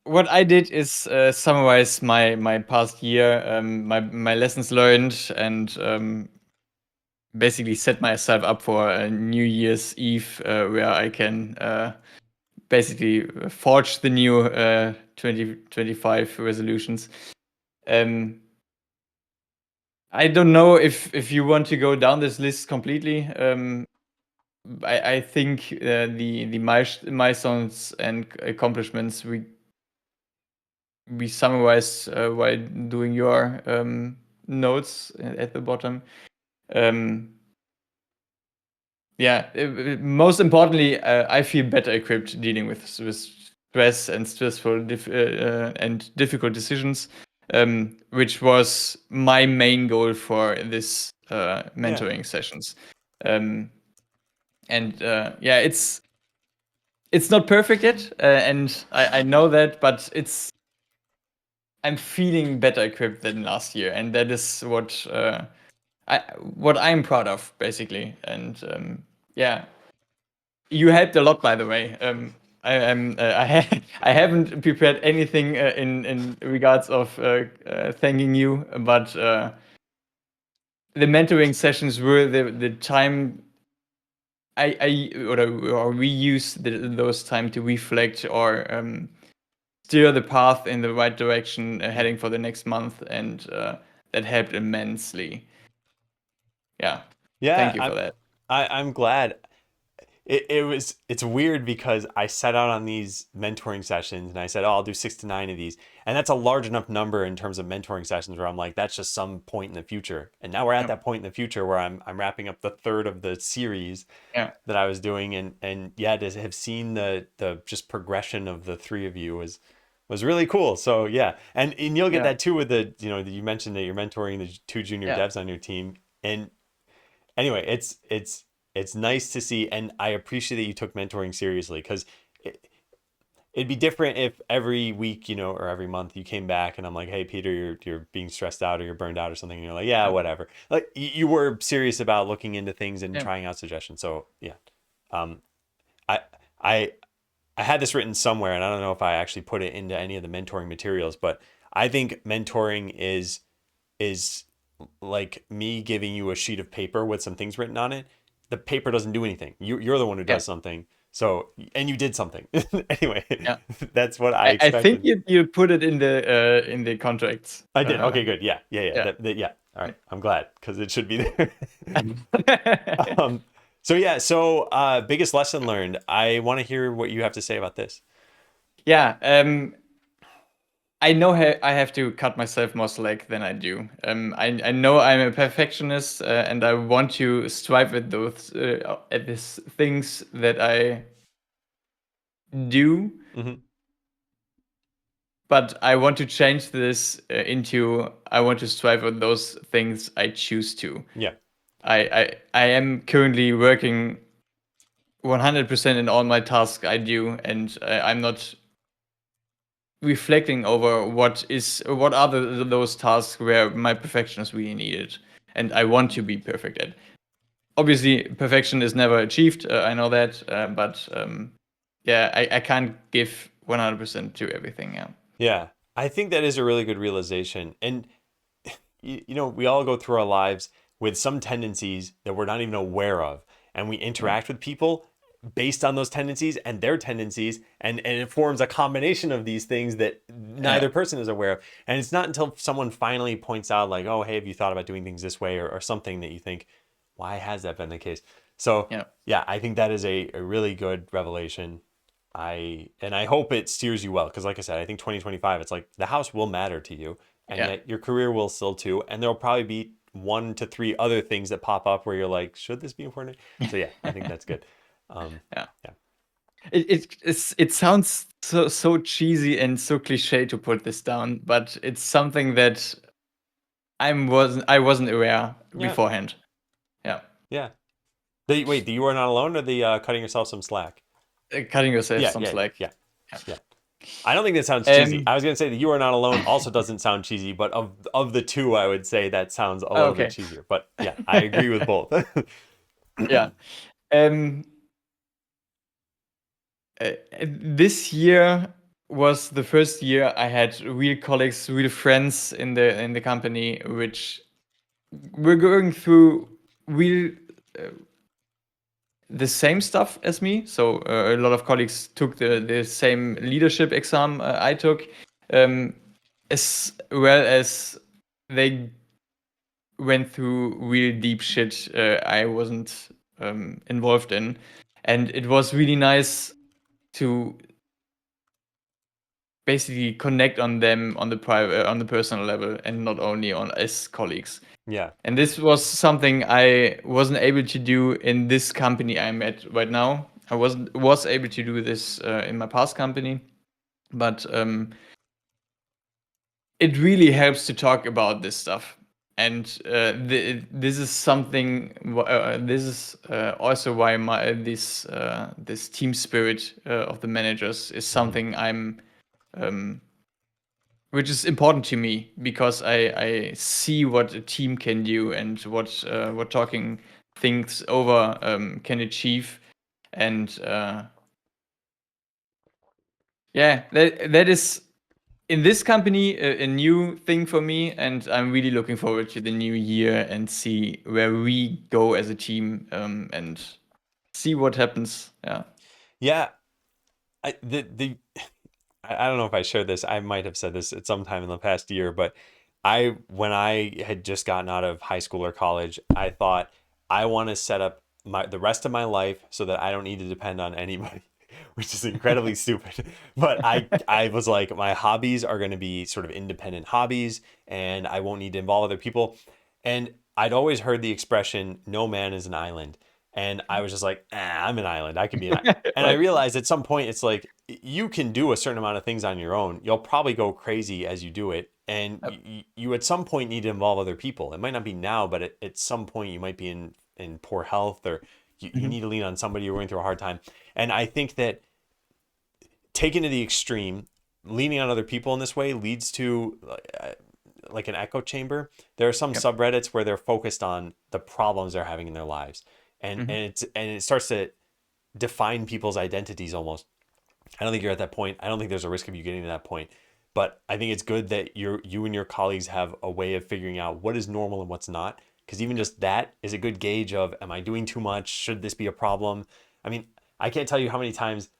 Speaker 2: What I did is summarize my past year, my lessons learned, and basically set myself up for a New Year's Eve where I can basically forge the new 2025 resolutions. Um, I don't know if you want to go down this list completely. I think the milestones and accomplishments we summarize while doing your notes at the bottom. Um, yeah, most importantly, I feel better equipped dealing with stress and and difficult decisions, which was my main goal for this
Speaker 1: Yeah.
Speaker 2: mentoring sessions. Um, and yeah, it's not perfect yet, and I know that, but I'm feeling better equipped than last year, and that is what I'm proud of, basically. And yeah, you helped a lot, by the way. I haven't prepared anything in regards of thanking you, but the mentoring sessions were the time or we use those time to reflect or steer the path in the right direction,
Speaker 1: Yeah.
Speaker 2: heading for the next month, and that helped immensely. Yeah, thank
Speaker 1: Yeah,
Speaker 2: you for that.
Speaker 1: I'm glad. It's weird because I set out on these mentoring sessions and I said, oh, I'll do 6 to 9 of these. And that's a large enough number in terms of mentoring sessions where I'm like, that's just some point in the future. And now we're at
Speaker 2: Yeah,
Speaker 1: that point in the future where I'm wrapping up the third of the series
Speaker 2: yeah,
Speaker 1: that I was doing. And yeah, to have seen the just progression of the three of you was really cool. So yeah. And you'll get
Speaker 2: yeah,
Speaker 1: that too with you mentioned that you're mentoring the two junior
Speaker 2: yeah,
Speaker 1: devs on your team. And anyway, it's nice to see, and I appreciate that you took mentoring seriously because it'd be different if every week, or every month you came back and I'm like, hey, Peter, you're being stressed out or you're burned out or something, and you're like, yeah,
Speaker 2: yeah,
Speaker 1: whatever. Like you were serious about looking into things and
Speaker 2: yeah,
Speaker 1: trying out suggestions. So yeah, um, I I I had this written somewhere, and I don't know if I actually put it into any of the mentoring materials, but I think mentoring is like me giving you a sheet of paper with some things written on it. The paper doesn't do anything. You're the one who
Speaker 2: yeah,
Speaker 1: does something. So, and you did something. Anyway,
Speaker 2: yeah.
Speaker 1: that's what I
Speaker 2: I think
Speaker 1: expected.
Speaker 2: you put it in the contracts.
Speaker 1: I did. Okay, good. Yeah, yeah, yeah.
Speaker 2: Yeah.
Speaker 1: Yeah. All right. I'm glad because it should be there. um, so yeah. So, biggest lesson learned. I want to hear what you have to say about this.
Speaker 2: Yeah. I know I have to cut myself more slack than I do. I know I'm a perfectionist, and I want to strive at these things that I do,
Speaker 1: Hmm.
Speaker 2: but I want to change this into I want to strive at those things I choose to.
Speaker 1: Yeah.
Speaker 2: I am currently working 100% in all my tasks I do, and I'm not reflecting over what are those tasks where my perfection is really needed, and I want to be perfect at. Obviously, perfection is never achieved. I know that, but yeah, I can't give 100% to everything. Yeah,
Speaker 1: Yeah. I think that is a really good realization. And we all go through our lives with some tendencies that we're not even aware of, and we
Speaker 2: yeah,
Speaker 1: interact with people based on those tendencies and their tendencies, and it forms a combination of these things that
Speaker 2: yeah,
Speaker 1: neither person is aware of. And it's not until someone finally points out, like, oh, hey, have you thought about doing things this way, or something, that you think, why has that been the case? So
Speaker 2: yeah,
Speaker 1: yeah, I think that is a really good revelation. I hope it steers you well, because like I said, I think 2025, it's like the house will matter to you, and
Speaker 2: yeah,
Speaker 1: yet your career will still too, and there'll probably be 1 to 3 other things that pop up where you're like, should this be important? So yeah, I think that's good.
Speaker 2: yeah.
Speaker 1: Yeah.
Speaker 2: It sounds so cheesy and so cliche to put this down, but it's something that I wasn't aware
Speaker 1: Yeah.
Speaker 2: beforehand. Yeah,
Speaker 1: Yeah. Wait, the you are not alone, or the cutting yourself some slack?
Speaker 2: cutting yourself
Speaker 1: Yeah,
Speaker 2: some
Speaker 1: yeah, yeah,
Speaker 2: slack.
Speaker 1: yeah,
Speaker 2: Yeah.
Speaker 1: yeah. I don't think that sounds cheesy.
Speaker 2: Um.
Speaker 1: I was gonna say that you are not alone also doesn't sound cheesy, but of the two, I would say that sounds a little bit
Speaker 2: Okay.
Speaker 1: cheesier. But yeah, I agree with both.
Speaker 2: Yeah. Um. This year was the first year I had real colleagues, real friends in the company, which were going through real the same stuff as me. So a lot of colleagues took the same leadership exam I took, um, as well as they went through real deep shit I wasn't involved in, and it was really nice to basically connect on them on the private on the personal level and not only on as colleagues.
Speaker 1: Yeah.
Speaker 2: And this was something I wasn't able to do in this company I'm at right now. I was able to do this in my past company, but it really helps to talk about this stuff. And this is something. This is also why this team spirit of the managers is
Speaker 1: Hmm.
Speaker 2: something um, which is important to me because I see what a team can do and what talking things over can achieve, and yeah, that is in this company a new thing for me, and I'm really looking forward to the new year and see where we go as a team, and see what happens. Yeah.
Speaker 1: Yeah. The I don't know if I shared this. I might have said this at some time in the past year, but when I had just gotten out of high school or college, I thought, I want to set up the rest of my life so that I don't need to depend on anybody, which is incredibly stupid. But I was like, my hobbies are going to be sort of independent hobbies, and I won't need to involve other people. And I'd always heard the expression, "No man is an island," and I was just like, I'm an island. I can be an island. And I
Speaker 2: Right.
Speaker 1: realized at some point, it's like, you can do a certain amount of things on your own. You'll probably go crazy as you do it. And
Speaker 2: Yep.
Speaker 1: you at some point need to involve other people. It might not be now, but at some point you might be in poor health, or you
Speaker 2: Mhm.
Speaker 1: need to lean on somebody you're going through a hard time. And I think that, taken to the extreme, leaning on other people in this way leads to like an echo chamber. There are some
Speaker 2: Yep.
Speaker 1: subreddits where they're focused on the problems they're having in their lives.
Speaker 2: Mhm.
Speaker 1: And it starts to define people's identities almost. I don't think you're at that point. I don't think there's a risk of you getting to that point. But I think it's good that you and your colleagues have a way of figuring out what is normal and what's not. Because even
Speaker 2: Yep.
Speaker 1: just that is a good gauge of, am I doing too much? Should this be a problem? I mean, I can't tell you how many times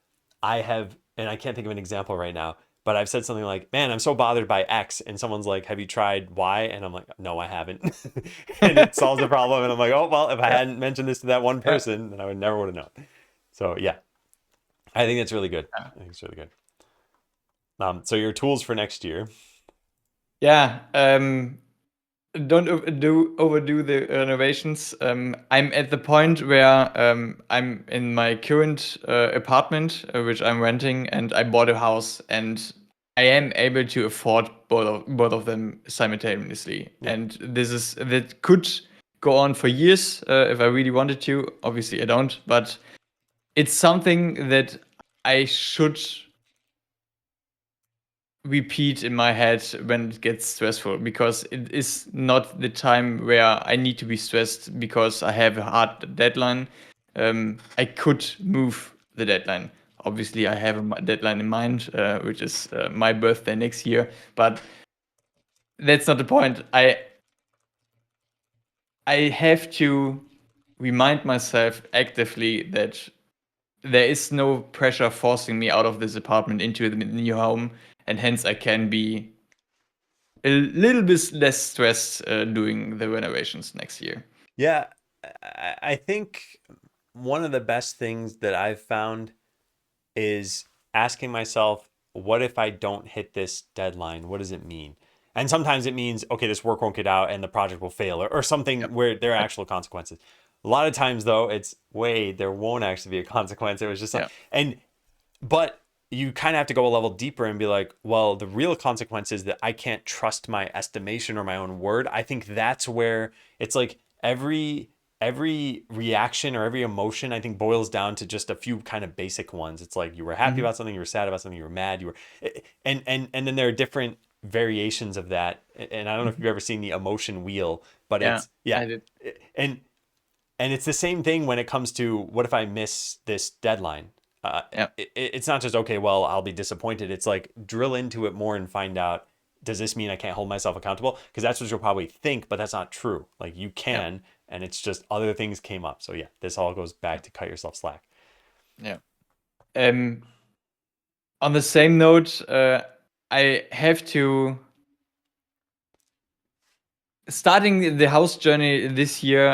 Speaker 1: I have, and I can't think of an example right now, but I've said something like, man, I'm so bothered by X. And someone's like, have you tried Y? And I'm like, no, I haven't. And it solves the problem. And I'm like, oh, well, if I
Speaker 2: Yeah.
Speaker 1: hadn't mentioned this to that one
Speaker 2: Yeah.
Speaker 1: person, then I would never would have known. So yeah, I think it's really good.
Speaker 2: Yeah.
Speaker 1: I think it's really good. So your tools for next year.
Speaker 2: Yeah. Don't overdo the renovations. I'm at the point where I'm in my current apartment, which I'm renting, and I bought a house, and I am able to afford both of them simultaneously.
Speaker 1: Yeah.
Speaker 2: And that could go on for years if I really wanted to. Obviously, I don't, but it's something that I should repeat in my head when it gets stressful, because it is not the time where I need to be stressed because I have a hard deadline. I could move the deadline. Obviously, I have a deadline in mind, which is my birthday next year, but that's not the point. I have to remind myself actively that there is no pressure forcing me out of this apartment into the new home, and hence I can be a little bit less stressed doing the renovations next year.
Speaker 1: Yeah, I think one of the best things that I've found is asking myself, what if I don't hit this deadline? What does it mean? And sometimes it means, okay, this work won't get out and the project will fail, or something
Speaker 2: Yep.
Speaker 1: where there are
Speaker 2: Yep.
Speaker 1: actual consequences. A lot of times, though, it's, wait, there won't actually be a consequence. It was just like,
Speaker 2: Yeah.
Speaker 1: and but you kind of have to go a level deeper and be like, well, the real consequence is that I can't trust my estimation or my own word. I think that's where it's like every reaction or every emotion, I think, boils down to just a few kind of basic ones. It's like you were happy
Speaker 2: Hmm.
Speaker 1: about something, you were sad about something, you were mad, you were, and then there are different variations of that. And I don't know if
Speaker 2: Hmm.
Speaker 1: you've ever seen the emotion wheel, but
Speaker 2: Yeah,
Speaker 1: it's, yeah.
Speaker 2: I did.
Speaker 1: And it's the same thing when it comes to, what if I miss this deadline? Uh,
Speaker 2: Yeah.
Speaker 1: it's not just, okay, well, I'll be disappointed. It's like, drill into it more and find out, does this mean I can't hold myself accountable? Because that's what you'll probably think, but that's not true. Like, you
Speaker 2: Yeah.
Speaker 1: can, and it's just other things came up. So yeah, this all goes back to cut yourself slack.
Speaker 2: Yeah. Um, on the same note, I have to starting the house journey this year.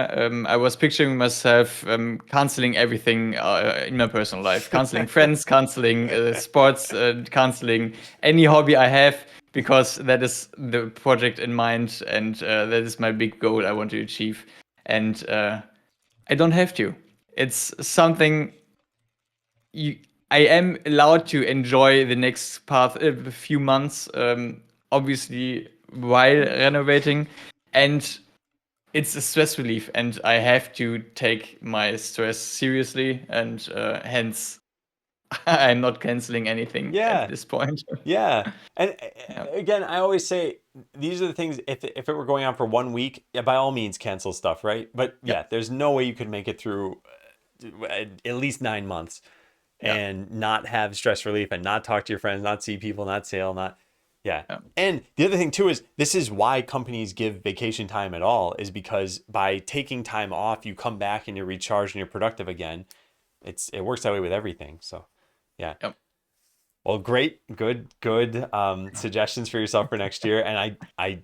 Speaker 2: I was picturing myself canceling everything in my personal life, canceling friends, canceling sports, canceling any hobby I have, because that is the project in mind, and that is my big goal I want to achieve. And I don't have to. It's something you, I am allowed to enjoy the next path, few months, obviously while renovating, and it's a stress relief, and I have to take my stress seriously, and hence I'm not canceling anything at
Speaker 1: Yeah.
Speaker 2: this point.
Speaker 1: Yeah. And
Speaker 2: Yeah.
Speaker 1: again, I always say, these are the things, if it were going on for 1 week, yeah, by all means cancel stuff, right? But
Speaker 2: Yeah.
Speaker 1: yeah, there's no way you could make it through at least 9 months
Speaker 2: Yeah.
Speaker 1: and not have stress relief and not talk to your friends, not see people, not sail, not, yeah.
Speaker 2: Yeah.
Speaker 1: And the other thing too is, this is why companies give vacation time at all, is because by taking time off, you come back and you're recharged and you're productive again. It works that way with everything. So yeah.
Speaker 2: Yeah.
Speaker 1: Well, great, good suggestions for yourself for next year. And I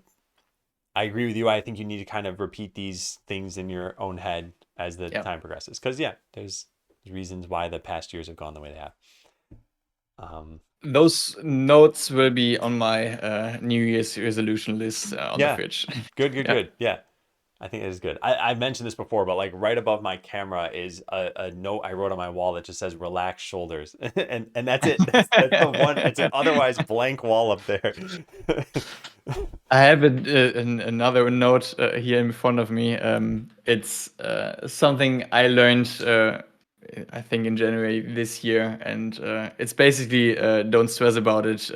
Speaker 1: agree with you. I think you need to kind of repeat these things in your own head as the
Speaker 2: Yeah.
Speaker 1: time progresses. Because yeah, there's reasons why the past years have gone the way they have. Um,
Speaker 2: Those notes will be on my New Year's resolution list on the
Speaker 1: yeah,
Speaker 2: fridge. Yeah.
Speaker 1: good. Yeah, I think it is good. I've mentioned this before, but like right above my camera is a note I wrote on my wall that just says "relax shoulders," and that's it. That's the one. It's an otherwise blank wall up there.
Speaker 2: I have another note here in front of me. It's something I learned, I think, in January this year, and it's basically don't stress about it,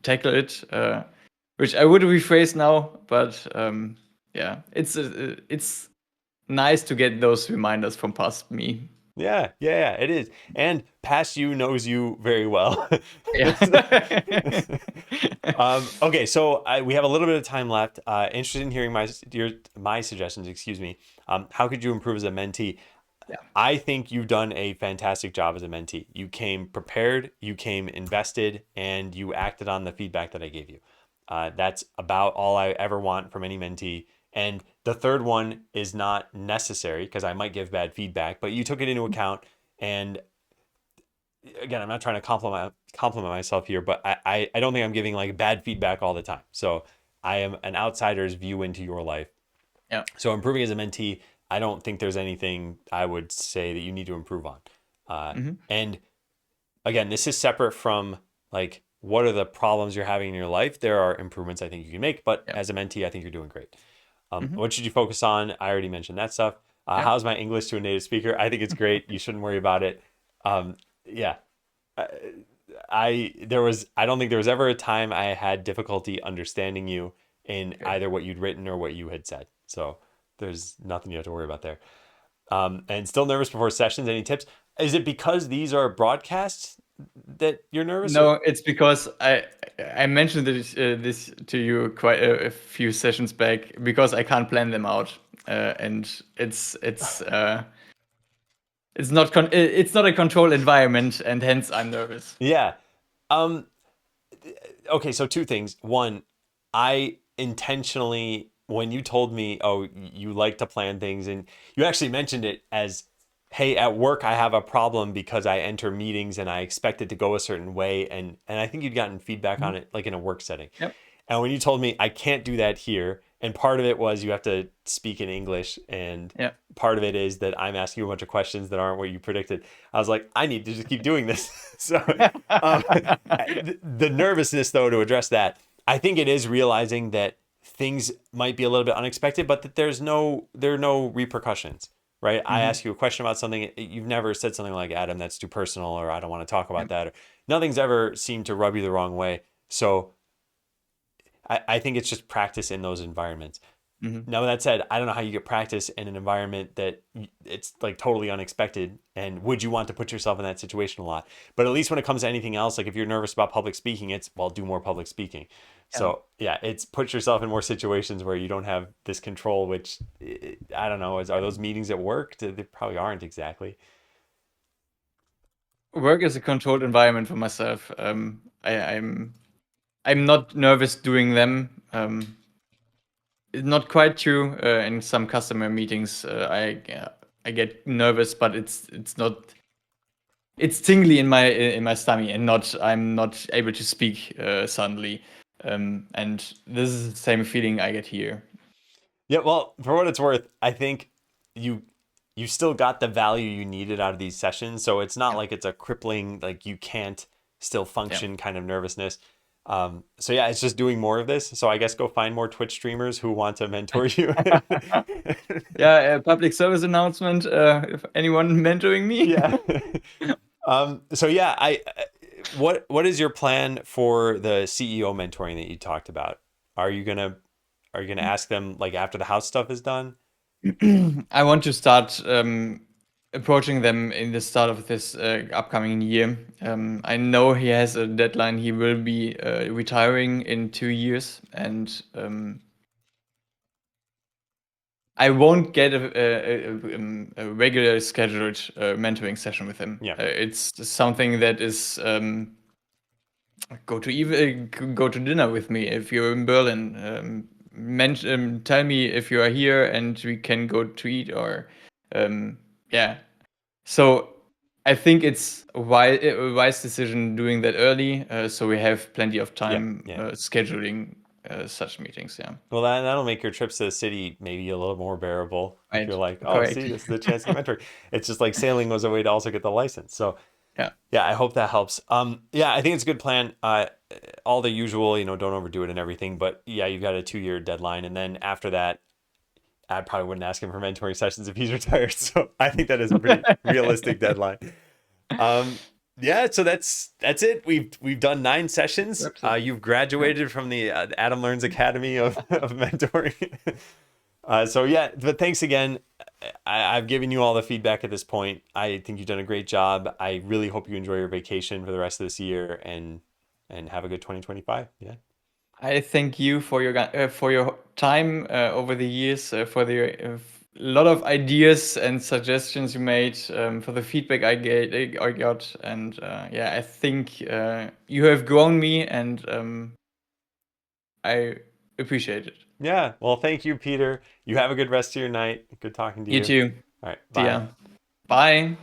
Speaker 2: tackle it, which I would rephrase now, but yeah, it's nice to get those reminders from past me.
Speaker 1: Yeah, it is. And past you knows you very well.
Speaker 2: Yeah.
Speaker 1: Okay, so we have a little bit of time left. Interested in hearing my suggestions. Excuse me. How could you improve as a mentee?
Speaker 2: Yeah.
Speaker 1: I think you've done a fantastic job as a mentee. You came prepared, you came invested, and you acted on the feedback that I gave you. That's about all I ever want from any mentee. And the third one is not necessary because I might give bad feedback, but you took it into account. And again, I'm not trying to compliment myself here, but I don't think I'm giving like bad feedback all the time. So I am an outsider's view into your life.
Speaker 2: Yeah.
Speaker 1: So improving as a mentee, I don't think there's anything I would say that you need to improve on.
Speaker 2: Hmm.
Speaker 1: And again, this is separate from like, what are the problems you're having in your life. There are improvements I think you can make, but
Speaker 2: Yeah.
Speaker 1: as a mentee, I think you're doing great.
Speaker 2: Hmm.
Speaker 1: What should you focus on? I already mentioned that stuff.
Speaker 2: Yeah.
Speaker 1: How's my English to a native speaker? I think it's great. You shouldn't worry about it. Yeah. I, I don't think there was ever a time I had difficulty understanding you in
Speaker 2: Okay.
Speaker 1: either what you'd written or what you had said. So there's nothing you have to worry about there. And still nervous before sessions. Any tips? Is it because these are broadcasts that you're nervous, or
Speaker 2: No, it's because I mentioned this to you quite a few sessions back because I can't plan them out, and it's not a controlled environment, and hence I'm nervous.
Speaker 1: yeah. Um, okay, so two things. One, I intentionally, when you told me, oh, you like to plan things, and you actually mentioned it as, hey, at work I have a problem because I enter meetings and I expect it to go a certain way, and I think you'd gotten feedback on
Speaker 2: Mhm.
Speaker 1: it like in a work setting.
Speaker 2: Yep.
Speaker 1: And when you told me I can't do that here, and part of it was you have to speak in English, and
Speaker 2: Yeah.
Speaker 1: part of it is that I'm asking you a bunch of questions that aren't what you predicted. I was like, I need to just keep doing this. So, um, the nervousness, though, to address that, I think it is realizing that things might be a little bit unexpected, but that there are no repercussions, right? I
Speaker 2: Mhm.
Speaker 1: ask you a question about something, you've never said something like, Adam, that's too personal, or I don't want to talk about
Speaker 2: Yep.
Speaker 1: that, or nothing's ever seemed to rub you the wrong way. So I think it's just practice in those environments.
Speaker 2: Mhm.
Speaker 1: Now, with that said, I don't know how you get practice in an environment that it's like totally unexpected. And would you want to put yourself in that situation a lot? But at least when it comes to anything else, like if you're nervous about public speaking, it's, well, do more public speaking.
Speaker 2: Yeah.
Speaker 1: So yeah, it's put yourself in more situations where you don't have this control, which I don't know. Are those meetings at work? They probably aren't exactly.
Speaker 2: Work is a controlled environment for myself. I'm not nervous doing them. Not quite true. In some customer meetings, I get nervous, but it's not. It's tingly in my stomach, and not I'm not able to speak suddenly. And this is the same feeling I get here.
Speaker 1: Yeah, well, for what it's worth, I think you you still got the value you needed out of these sessions. So it's not
Speaker 2: Yeah,
Speaker 1: like it's a crippling, like you can't still
Speaker 2: yeah,
Speaker 1: function kind of nervousness. So yeah, it's just doing more of this. So I guess go find more Twitch streamers who want to mentor you.
Speaker 2: yeah. A public service announcement. If anyone mentoring me.
Speaker 1: Yeah. So yeah, what is your plan for the CEO mentoring that you talked about? Are you gonna are you gonna ask them like after the house stuff is done?
Speaker 2: I want to start approaching them in the start of this upcoming year. I know he has a deadline. He will be retiring in 2 years, and I won't get a regular scheduled mentoring session with him.
Speaker 1: Yeah.
Speaker 2: It's something that is go to dinner with me if you're in Berlin. Tell me if you are here and we can go to eat or yeah. So I think it's a wise decision doing that early, so we have plenty of
Speaker 1: Yeah.
Speaker 2: time
Speaker 1: Yeah.
Speaker 2: scheduling such meetings. Yeah,
Speaker 1: Well, that'll make your trips to the city maybe a little more bearable if you're
Speaker 2: right,
Speaker 1: like, oh,
Speaker 2: correct.
Speaker 1: see, this is the chance to get mentoring. It's just like sailing was a way to also get the license. So
Speaker 2: Yeah,
Speaker 1: yeah, I hope that helps. Yeah, I think it's a good plan. All the usual, don't overdo it and everything. But yeah, you've got a 2 year deadline, and then after that, I probably wouldn't ask him for mentoring sessions if he's retired. So I think that is a pretty realistic deadline. Um, yeah, so that's it. We've done 9 sessions.
Speaker 2: wraps it.
Speaker 1: You've
Speaker 2: Yeah.
Speaker 1: graduated from the Adam Learns Academy of mentoring. So yeah, but thanks again. I've given you all the feedback at this point. I think you've done a great job. I really hope you enjoy your vacation for the rest of this year and have a good 2025. Yeah.
Speaker 2: I thank you for your time over the years, for the lot of ideas and suggestions you made, for the feedback I got, and yeah, I think you have grown me, and I appreciate it.
Speaker 1: Yeah. Well, thank you, Peter. You have a good rest of your night. Good talking to
Speaker 2: You
Speaker 1: you.
Speaker 2: too.
Speaker 1: All right.
Speaker 2: See
Speaker 1: Bye.
Speaker 2: ya. Bye.